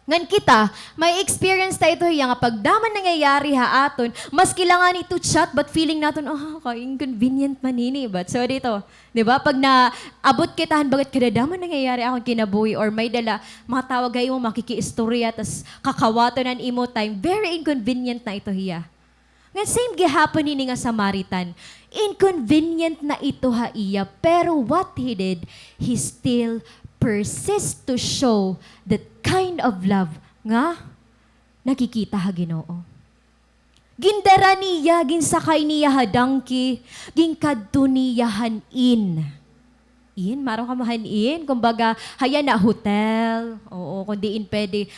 Ngan kita, may experience tayo ito hiya nga pagdaman nangyayari ha aton, mas kailangan ito chat, but feeling natin, inconvenient manini. But so dito, di ba? Pag naabot kitahan, bakit kinadaman nangyayari akong kinabuhi, or may dala, matawag kayo mo, makiki-istorya, tas kakawatonan imo time, very inconvenient na ito hiya. Nga same gihapon nini nga Samaritan, inconvenient na ito ha iya, pero what he did, he still persist to show that kind of love nga nakikita ha Ginoo. Gindara niya, ginsakay niya ha donkey, ginkadto niya hanin. Maro ka mahanin, kumbaga, haya na hotel, kung diin pwede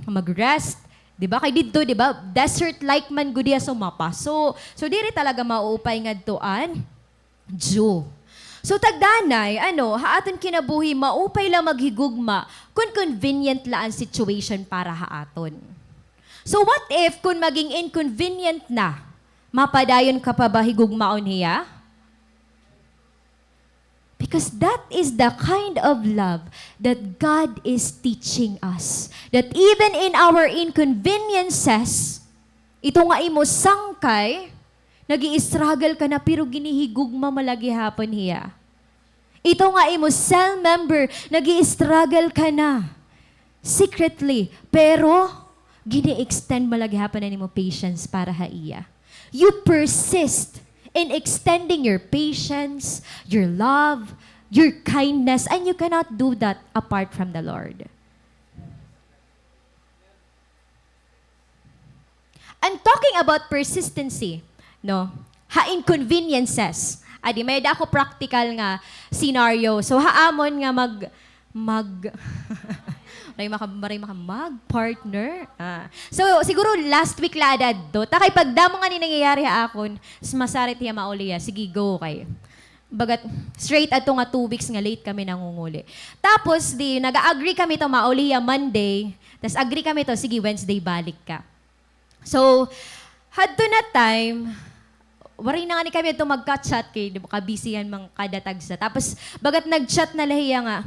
mag-rest. Diba? Kay dito, diba? Desert-like man gudiya sumapaso. So, diri talaga mauupay nga doan, Jew. So tagdanay, haaton kinabuhi, maupay lang maghigugma kung convenient la ang situation para haaton. So what if kung maging inconvenient na, mapadayon ka pa ba higugmaon hiya? Because that is the kind of love that God is teaching us. That even in our inconveniences, ito nga imo sangkay, nag-i-struggle ka na pero ginihigugma malagi hapon hiya. Ito nga imo cell member, nag-i-struggle ka na secretly, pero gini-extend malagi hapon na nimo patience para haiya. You persist in extending your patience, your love, your kindness, and you cannot do that apart from the Lord. And talking about persistency, ha-inconveniences. May ako practical nga scenario. So, haamon nga mag-partner. So, siguro last week laadad do. Takay pagdamo nga ni nangyayari ha akon, masarit hiya mauliya. Sige, go kay. Bagat, straight ato nga 2 weeks nga late kami nangunguli. Tapos, nag-agree kami to mauliya Monday. Tapos, agree kami to, sige, Wednesday balik ka. So, hadto na time, waray na nga ni kami ito magka-chat kay, di ba, kabisihan mang kadatag sa. Tapos, bagat nag-chat na lahiya nga,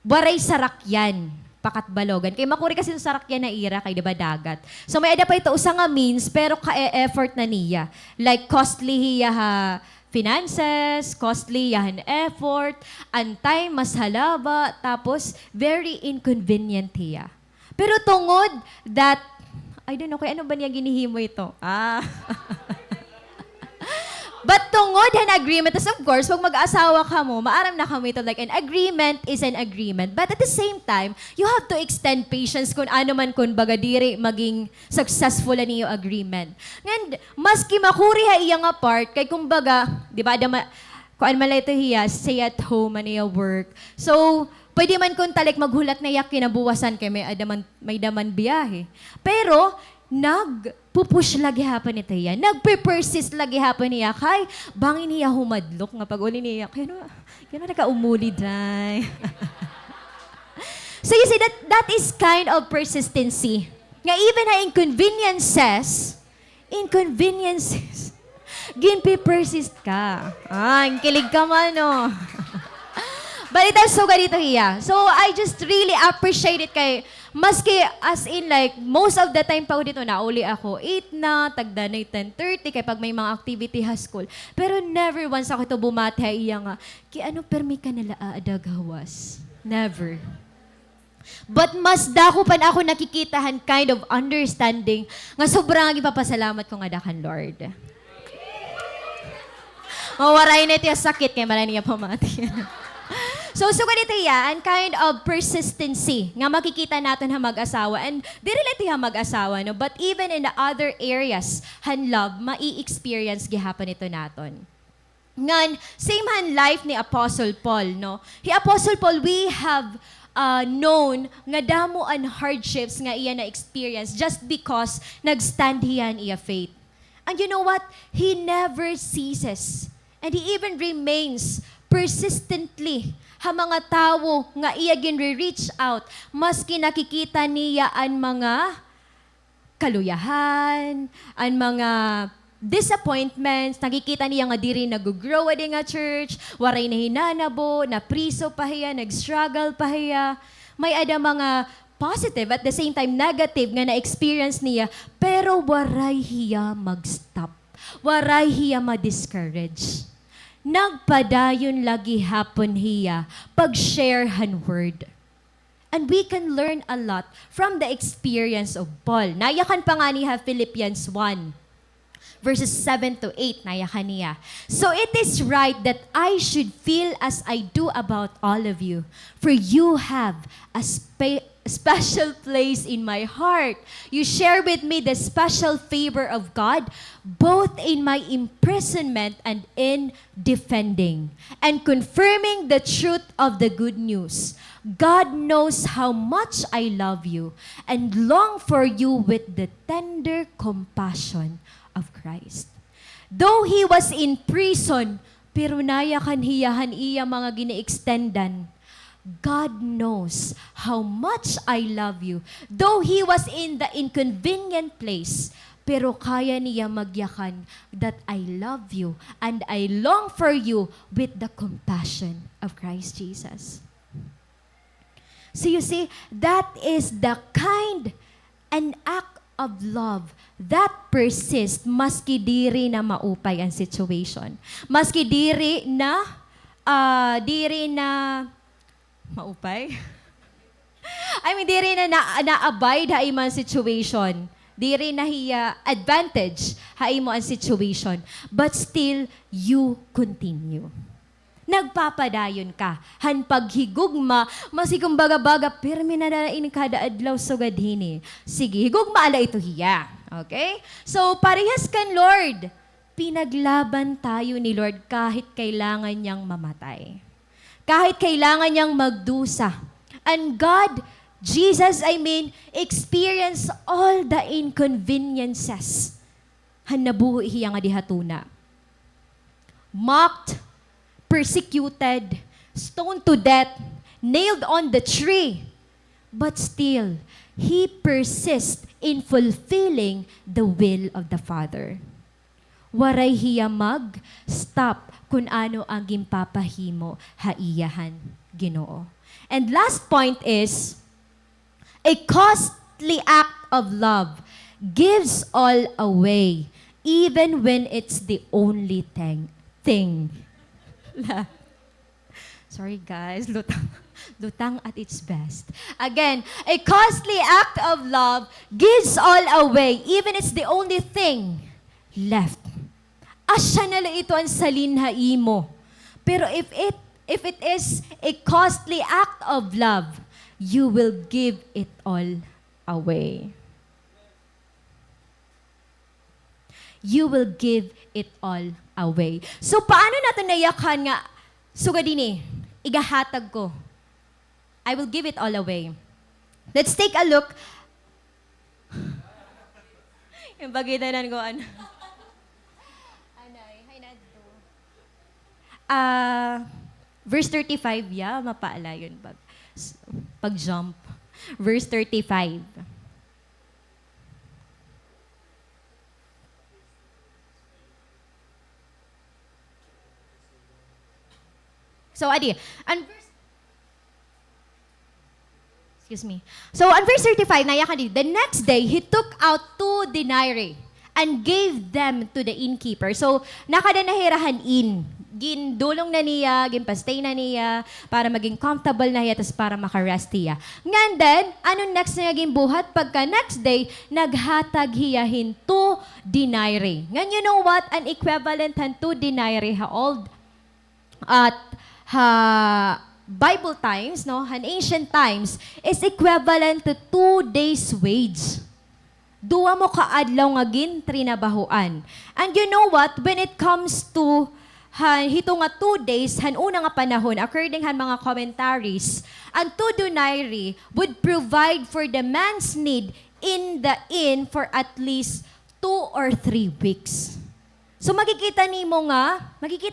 waray sarakyan, pakatbalogan. Kay makuri kasi yung sarakyan na ira, kay di ba dagat. So, may ada pa ito, usang nga means, pero ka-effort na niya. Like, costly hiya ha finances, costly yahan effort, and time, mas halaba, tapos, very inconvenient hiya. Pero tungod that, I don't know, kaya ano ba niya ginihimo ito? But tungod an agreement, as of course, pag mag-asawa ka mo, maaram na kami ito, like an agreement is an agreement. But at the same time, you have to extend patience kung ano man kung baga diri maging successful na niyo agreement. And maski makuri ha iya nga part, kay kumbaga, di ba, kung ano man ito hiya, stay at home, ano yung work. So, pwede man kung talik maghulat na yak kinabuwasan kay may daman biyahe. Pero, nagpupush lagi hapon ito yan. Nagpe-persist lagi hapon niya. Kay, bangin niya humadlok nga pag-uli niya. Kaya naka-umuli day. So you see, that is kind of persistency. Nga even na inconveniences, Ginpi persist ka. Ang kilig ka man, no? But it also ganito hiya. So, I just really appreciate it kay, maski as in like, most of the time pa dito na, uli ako, 8 na, tagda na 10:30, kay pag may mga activity ha school. Pero never once ako ito bumati, iya nga, ano permi ka nala aadagawas? Never. But mas dako pan ako nakikitahan kind of understanding nga sobrang ipapasalamat ko nga dakan Lord. Mawaray na ito sakit kay maray niya pamati. So ganito yan, kind of persistency nga makikita natin ha mag-asawa. And di relate ha mag-asawa, no? But even in the other areas, han love, mai-experience gihapon ito naton. Ngan, same han life ni Apostle Paul, no? Hi Apostle Paul, we have known nga damo an hardships nga iya na experience just because nagstand hiyan iya faith. And you know what? He never ceases. And he even remains persistently ha mga tao nga iya gin-reach out maski nakikita niya an mga kaluyahan, an mga disappointments, nakikita niya nga diri nag-grow adi nga church, waray na hinanabo, na priso pa hiya, nag-struggle pa hiya. May ada mga positive at the same time negative nga na-experience niya, pero waray hiya mag-stop. Waray hiya ma-discourage. Nagpadayon lagi hapon hiya pag-share han word. And we can learn a lot from the experience of Paul. Nayakan pa nga niya Philippians 1, verses 7 to 8, nayakan niya. So it is right that I should feel as I do about all of you, for you have a special place in my heart. You share with me the special favor of God, both in my imprisonment and in defending and confirming the truth of the good news. God knows how much I love you and long for you with the tender compassion of Christ. Though he was in prison, pero nayakan hiyahan iya mga gine-extendan. God knows how much I love you. Though he was in the inconvenient place, pero kaya niya magyakan that I love you and I long for you with the compassion of Christ Jesus. So you see, that is the kind and act of love that persists maski diri na maupay ang situation. Maski diri na maupay? I mean, diri na na-abide ha imang situation. Diri na hiya advantage ha imo ang situation. But still, you continue. Nagpapadayon ka. Han paghigugma, masigong baga-baga, pero minadalain kada adlaw sugad hini. Sige, higugma ala ito hiya. Okay? So, parehas kan Lord. Pinaglaban tayo ni Lord kahit kailangan niyang mamatay. Kahit kailangan niyang magdusa. And God, Jesus, experience all the inconveniences. Han nabuhi hiya nga dihatuna. Mocked, persecuted, stoned to death, nailed on the tree. But still, he persists in fulfilling the will of the Father. Waray hiya mag-stop kung ano ang gimpapahimo haiyahan Ginoo. And last point is, a costly act of love gives all away, even when it's the only thing. Sorry guys, lutang at its best. Again, a costly act of love gives all away, even it's the only thing left. Asya nala ito ang salinha imo. Pero if it is a costly act of love, you will give it all away. You will give it all away. So, paano natin nayakan nga, sugadini, igahatag ko. I will give it all away. Let's take a look. Yung bagitanan ko, ano? Verse 35, mapaala yun. Pag-jump. Verse 35. So, adi, and excuse me. So, on verse 35, nayakan din, the next day, he took out 2 denarii and gave them to the innkeeper. So, nakada nahirahan in. Gindulong na niya, ginpastay na niya, para maging comfortable na niya, tapos para makarest niya. And then, anong next na naging buhat? Pagka next day, naghatag hiyahin 2 denarii. Ngan, you know what? An equivalent han 2 denarii ha old at ha Bible times, no, han ancient times, is equivalent to 2 days' wage. Duwa mo kaadlaw nga gin trinabahuan. And you know what? When it comes to hito nga 2 days, han una nga panahon, according han mga commentaries, ang 2 denarii would provide for the man's need in the inn for at least 2 or 3 weeks. So makikita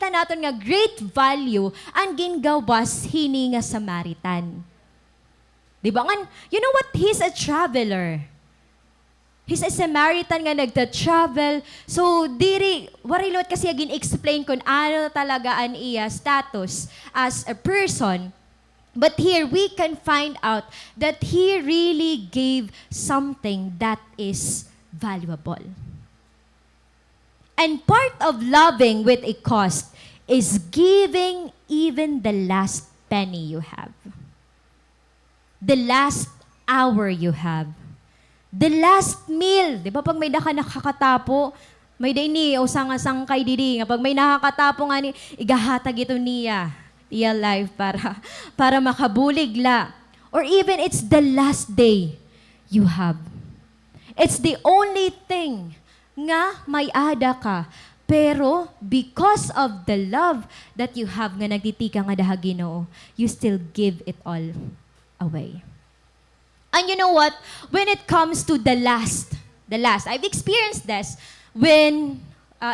natin nga great value ang gingawas hini nga Samaritan. Di ba? You know what? He's a traveler. He's a Samaritan nga nagta-travel. So, waray-lot kasi agin explain kung ano talaga ang iya status as a person. But here, we can find out that he really gave something that is valuable. And part of loving with a cost is giving even the last penny you have. The last hour you have. The last meal. Di ba pag may nakakatapo, may day ni, o sangkay didi, pag may nakakatapo nga ni, igahatag ito niya, life para makabuligla. Or even it's the last day you have. It's the only thing nga may ada ka. Pero because of the love that you have nga nagtitika nga daha Ginoo, you still give it all away. And you know what? When it comes to the last, I've experienced this when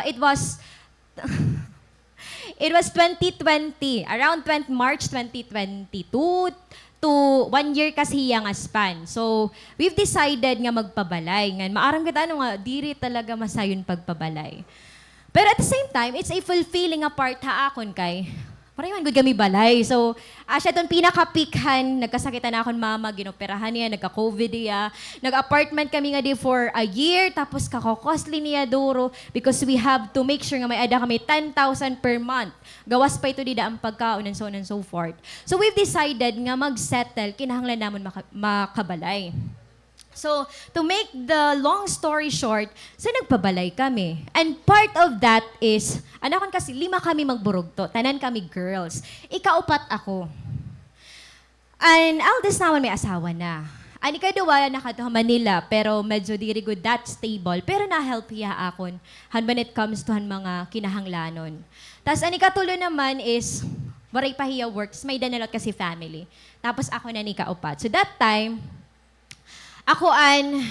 it was 2020, around March 2022 to 1 year kasi yang span. So, we've decided nga magpabalay. Nga, maarang kita nga, diri talaga masayon pagpabalay. Pero at the same time, it's a fulfilling a part haakon kay, parang good kami balay. So, siya itong pinaka-peakhan, nagkasakitan na akong mama, ginoperahan niya, nagka-COVID niya, nag-apartment kami nga di for a year, tapos kako-costly niya duro because we have to make sure nga may ada kami 10,000 per month. Gawas pa ito dida ang pagkaon and so on and so forth. So, we've decided nga mag-settle, kinahanglan naman makabalay. So, to make the long story short, so nagpabalay kami. And part of that is, anakon kasi 5 kami magburugto, tanan kami girls. Ikaupat ako. And eldest naman may asawa na. Ang ikaduwa nakatuha Manila, pero medyo diri good that stable. Pero na-help hiya akon when it comes to mga kinahanglanon. Tapos ang ikatulo naman is, waray pa hiya works, may danalot kasi family. Tapos ako na ni kaupat. So that time, ako an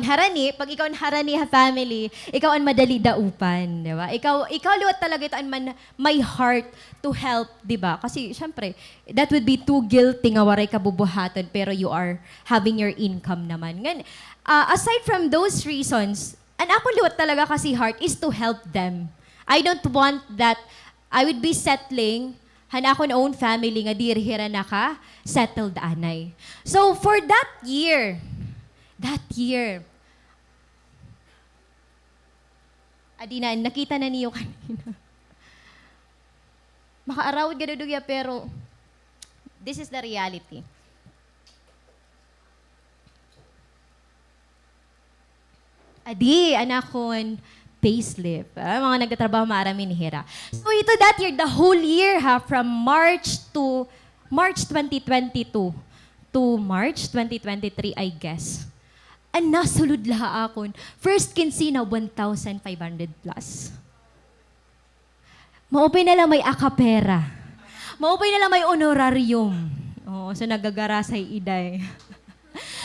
harani, pag ikaw an harani ha family, ikaw an madali daupan, di ba? Ikaw liwat talaga ito an may heart to help, di ba? Kasi syempre, that would be too guilty nga waray kabubuhatan pero you are having your income naman. Ngan, aside from those reasons, an ako liwat talaga kasi heart is to help them. I don't want that I would be settling hana ako na own family nga dirihira na ka settled anay. So for that year, Adina, nakita na niyo kanina. Makaarawad ka dudugya, pero this is the reality. Adi, anakon, payslip. Mga nagtatrabaho maarami ni Hira. So ito that year, the whole year from March 2022 to March 2023, I guess. Ang nasulod laha akon. First kinsina, 1,500 plus. Maupay na lang may akapera. Maupay na lang may honorarium. Oo, so nagagara sa iday.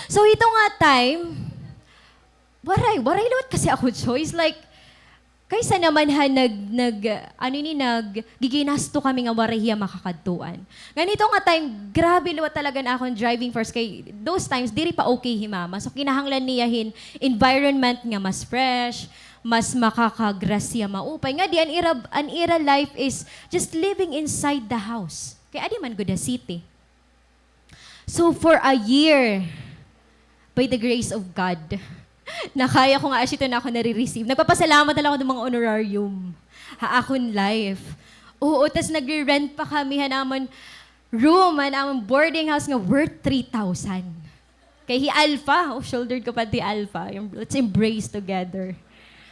So ito nga time, waray lawat kasi ako choice. Like, kaysa naman giginasto kami nga warahiya makakadtuan. Ganito nga time, grabe luwat talaga na akong driving first kay those times, diri pa okay himama. So kinahanglan niyahin environment nga mas fresh, mas makakagrasya maupay. Nga di, an era life is just living inside the house. Kay adi man gud city. So for a year, by the grace of God, nakaya ko nga ito na ako nare-receive. Nagpapasalamat na lang ako ng mga honorarium. Akon life. Oo, tas nagre-rent pa kami hanamon room, hanamon boarding house nga worth 3,000. Kay hi Alpha, shouldered ko pa di Alpha. Let's embrace together.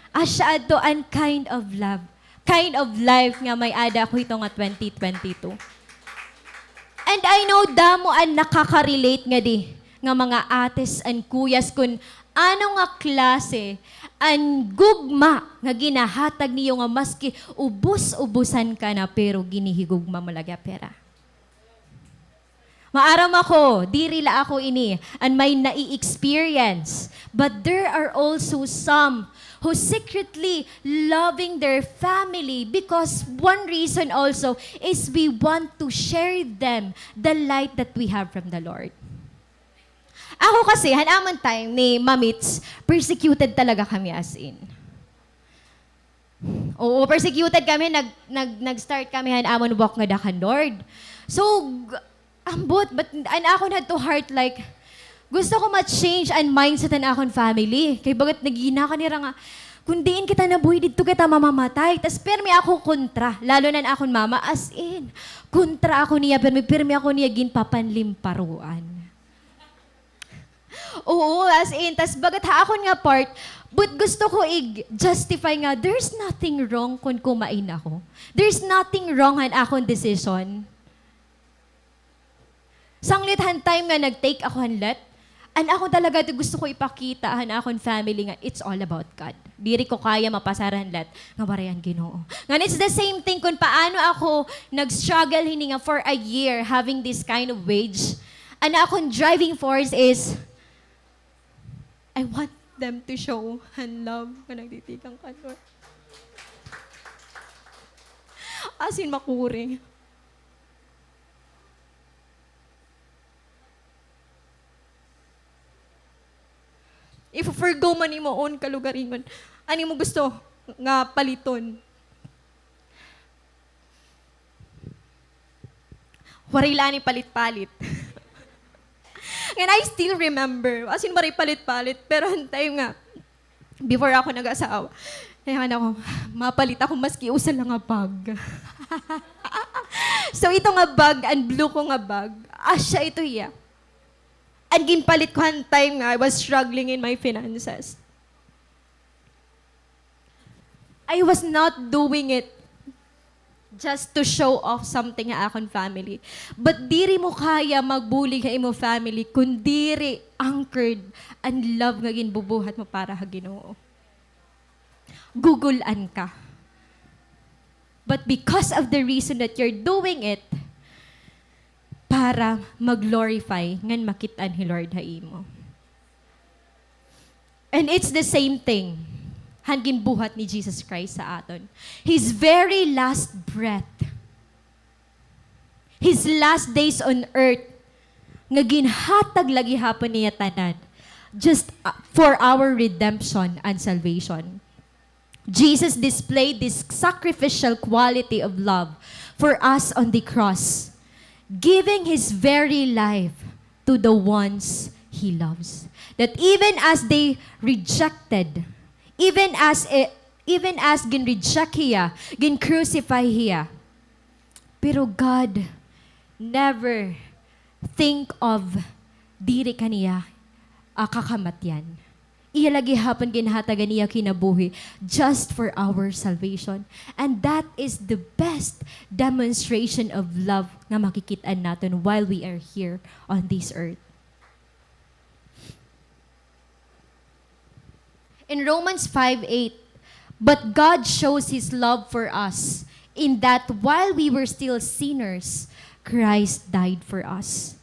Asya ato an kind of love. Kind of life nga may ada ko ito nga 2022. And I know damo an nakaka-relate nga di nga mga ates and kuyas kun ano nga klase ang gugma nga ginahatag niyo nga maski ubos-ubusan ka na pero ginihigugma mo lagi pera. Maaram ako, dirila ako ini, and may nai-experience. But there are also some who secretly loving their family because one reason also is we want to share them the light that we have from the Lord. Ako kasi, hanaman time ni Mamits, persecuted talaga kami as in. Oo, persecuted kami, nag-start kami hanamon walk nga dakan Lord. So, ambot, but ako na to heart like, gusto ko ma-change ang mindset ng akong family. Kaya bagat nagina ka nira nga, kung diin kita nabuhay dito kita mamamatay. Tas permi ako kontra, lalo na akong mama, as in, kontra ako niya, permi ako niya ginpapanlimparuan. Oo, as in, tas bagat haakon nga part, but gusto ko i-justify nga, there's nothing wrong kung kumain ako. There's nothing wrong han akong decision. Sanglit han time nga nag-take ako hanlet, and ako talaga gusto ko ipakita han akong family nga, it's all about God. Diri ko kaya mapasaran hanlet, nga warayan Ginoo. Nga it's the same thing kung paano ako nag-struggle hini nga for a year having this kind of wage. And akong driving force is, I want them to show and love ka nagtitikang ka, Lord. As in, makuri. If forgo man mo on kalugaringon, ani mo gusto nga paliton? Warila ni palit-palit. And I still remember, as in maray palit-palit, pero ang time nga, before ako nag-asawa, kaya ako, mapalit ako maski usa lang nga bag. So ito nga bag, and blue ko nga bag, asya ito iya. And ginpalit ko ang time nga, I was struggling in my finances. I was not doing it just to show off something nga akong family. But diri mo kaya magbulig nga imo family kung diri anchored and love nga ginbubuhat mo para ha Ginoo. Gugulan ka. But because of the reason that you're doing it, para mag-glorify ngan makitaan hi Lord ha imo. And it's the same thing hangin buhat ni Jesus Christ sa aton. His very last breath, His last days on earth, nga ginhatag lagi hapon niya tanan, just for our redemption and salvation. Jesus displayed this sacrificial quality of love for us on the cross, giving His very life to the ones He loves. That even as they rejected, even as gin-reject hiya, gin-crucify hiya. Pero God never think of diri kaniya kakamatyan. Iya lagi hapon ginhatagan niya kinabuhi just for our salvation. And that is the best demonstration of love nga makikitaan natin while we are here on this earth. In Romans 5:8, but God shows His love for us in that while we were still sinners, Christ died for us.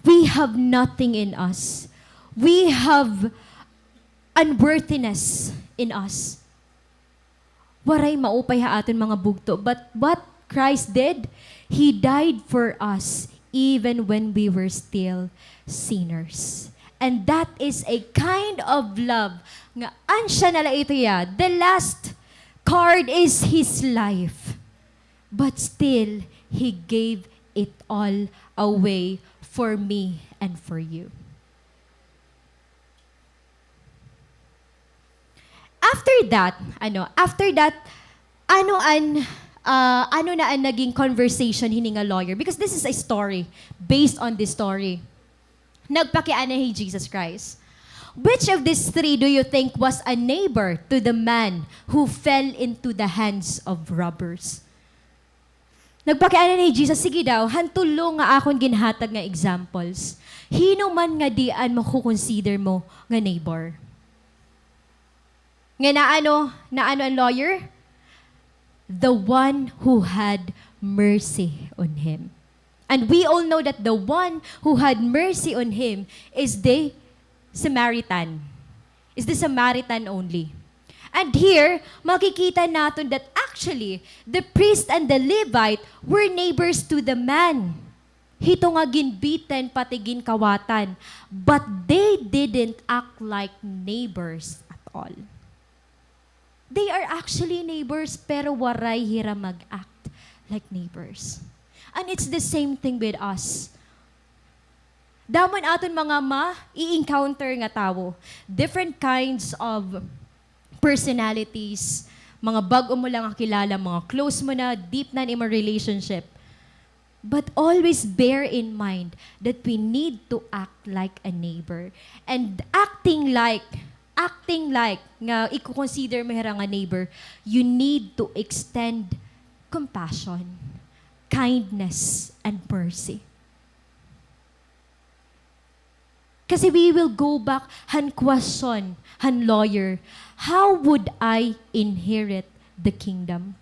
We have nothing in us. We have unworthiness in us. Waray maupay ha aton mga bugto. But what Christ did, He died for us even when we were still sinners. And that is a kind of love nga ansya nala ito ya. The last card is His life. But still, He gave it all away for me and for you. After that, ano na ang naging conversation hininga lawyer? Because this is a story, based on this story. Nagpakiana ni Jesus Christ. Which of these three do you think was a neighbor to the man who fell into the hands of robbers? Nagpakiana ni Jesus, sige daw, hantulo nga akong ginhatag nga examples. Hino man nga dian makukonsider mo nga neighbor? Nga naano ang lawyer? The one who had mercy on him. And we all know that the one who had mercy on him is the Samaritan. Is the Samaritan only. And here, makikita natin that actually, the priest and the Levite were neighbors to the man. Hito nga ginbitan pati ginkawatan. But they didn't act like neighbors at all. They are actually neighbors, pero waray hira mag-act like neighbors. And it's the same thing with us. Damon aton mga i-encounter nga tao. Different kinds of personalities. Mga bago mo lang kilala, mga close mo na, deep na in a relationship. But always bear in mind that we need to act like a neighbor. And acting like nga i-consider mo nga neighbor, you need to extend compassion, kindness, and mercy. Kasi we will go back han question, han lawyer, how would I inherit the kingdom?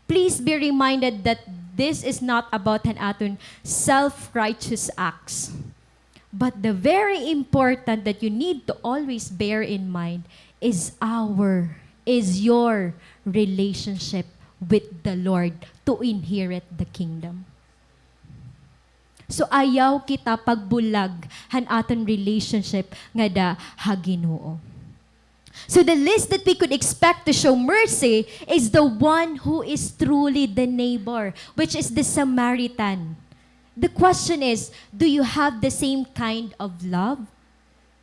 Please be reminded that this is not about han aton self-righteous acts. But the very important that you need to always bear in mind is your relationship with the Lord to inherit the kingdom. So ayaw kita pagbulag han aton relationship nga da ha Ginoo. So the least that we could expect to show mercy is the one who is truly the neighbor, which is the Samaritan. The question is, do you have the same kind of love?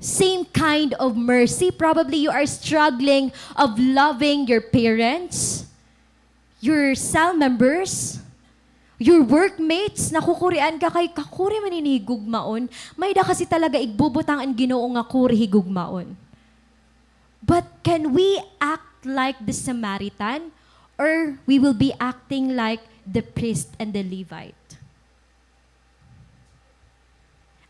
Same kind of mercy? Probably you are struggling of loving your parents, your cell members, your workmates. Nakukurian ka kay kakuri man inihigugmaon. May da kasi talaga igbubutang ang Ginoo nga kuri higugmaon. But can we act like the Samaritan, or we will be acting like the priest and the Levite?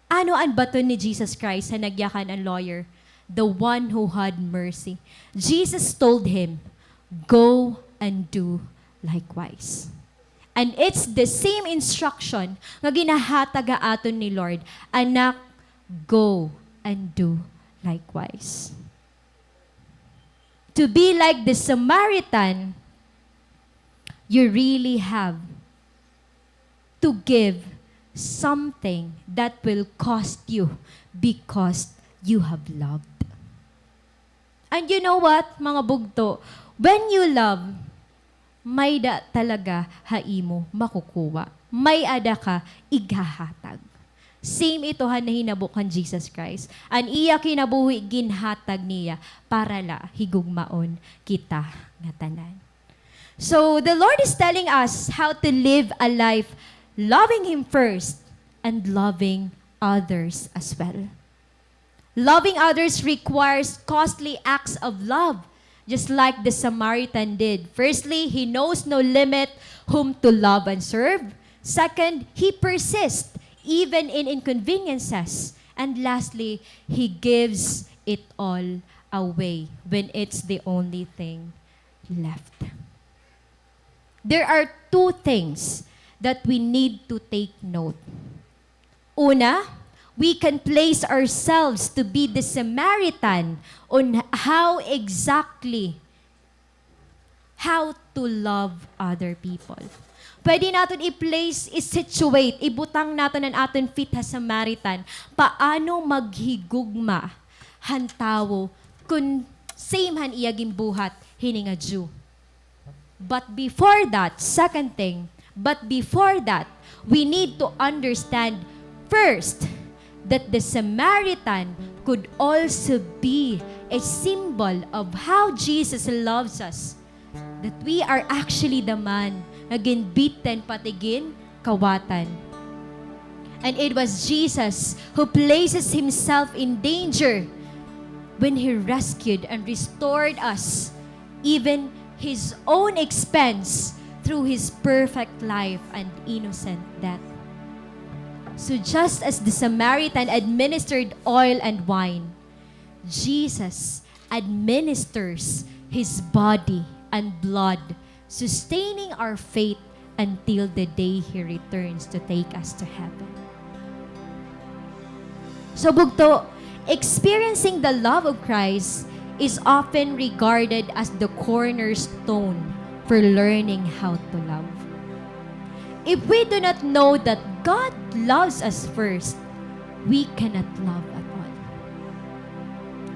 Ano ang baton ni Jesus Christ sa nagyakan ang lawyer? The one who had mercy. Jesus told him, go and do likewise. And it's the same instruction nga ginahataga aton ni Lord. Anak, go and do likewise. To be like the Samaritan, you really have to give something that will cost you because you have loved. And you know what, mga bugto? When you love, may da talaga haimo makukuha. May ada ka ighahatag. Same ito na hinabukan Jesus Christ. An iya kinabuhi ginhatag niya para la higugmaon kita nga tanan. So the Lord is telling us how to live a life loving Him first and loving others as well. Loving others requires costly acts of love, just like the Samaritan did. Firstly, he knows no limit whom to love and serve. Second, he persists even in inconveniences. And lastly, he gives it all away when it's the only thing left. There are two things that we need to take note. Una, we can place ourselves to be the Samaritan on how to love other people. Pwede natin i-place, i-situate, ibutang natin ang aton fit ha Samaritan. Paano maghigugma hantawo kung same han iya gimbuhat hininga Jew. But before that, second thing, But before that, we need to understand first that the Samaritan could also be a symbol of how Jesus loves us. That we are actually the man na ginbiten patigin kawatan. And it was Jesus who places himself in danger when he rescued and restored us, even his own expense, through his perfect life and innocent death. So just as the Samaritan administered oil and wine, Jesus administers his body and blood, sustaining our faith until the day he returns to take us to heaven. So bugto, experiencing the love of Christ is often regarded as the cornerstone for learning how to love. If we do not know that God loves us first, we cannot love at all.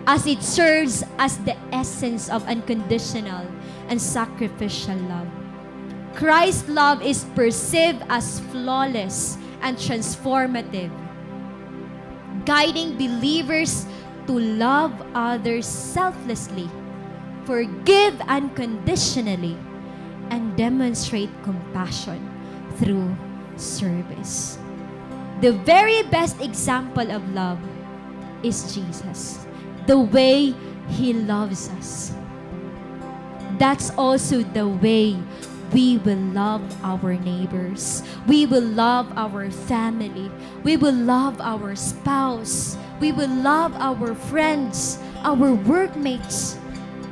As it serves as the essence of unconditional and sacrificial love. Christ's love is perceived as flawless and transformative, guiding believers to love others selflessly, forgive unconditionally, and demonstrate compassion through service. The very best example of love is Jesus, the way he loves us. That's also the way we will love our neighbors. We will love our family. We will love our spouse. We will love our friends, our workmates,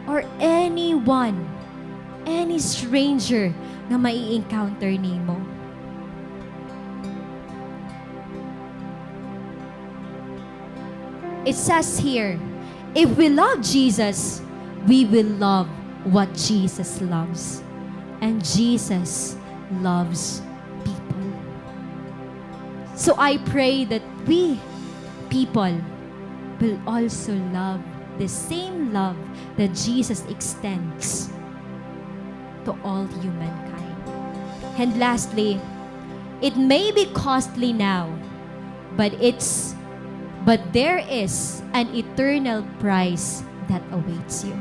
or anyone, any stranger na mai-encounter nimo. It says here, if we love Jesus, we will love what Jesus loves. And Jesus loves people. So I pray that we, people, will also love the same love that Jesus extends to all humankind. And lastly, it may be costly now, but there is an eternal price that awaits you.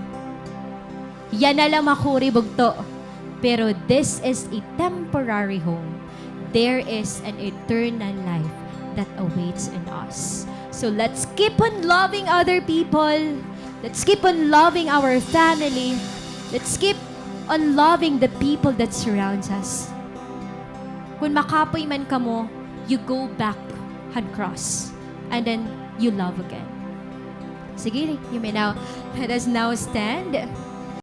Yan na lang makuri bugto. Pero this is a temporary home. There is an eternal life that awaits in us. So let's keep on loving other people. Let's keep on loving our family. Let's keep on loving the people that surrounds us. Kung makapoy man ka mo, you go back and cross. And then you love again. Sige, let us now stand.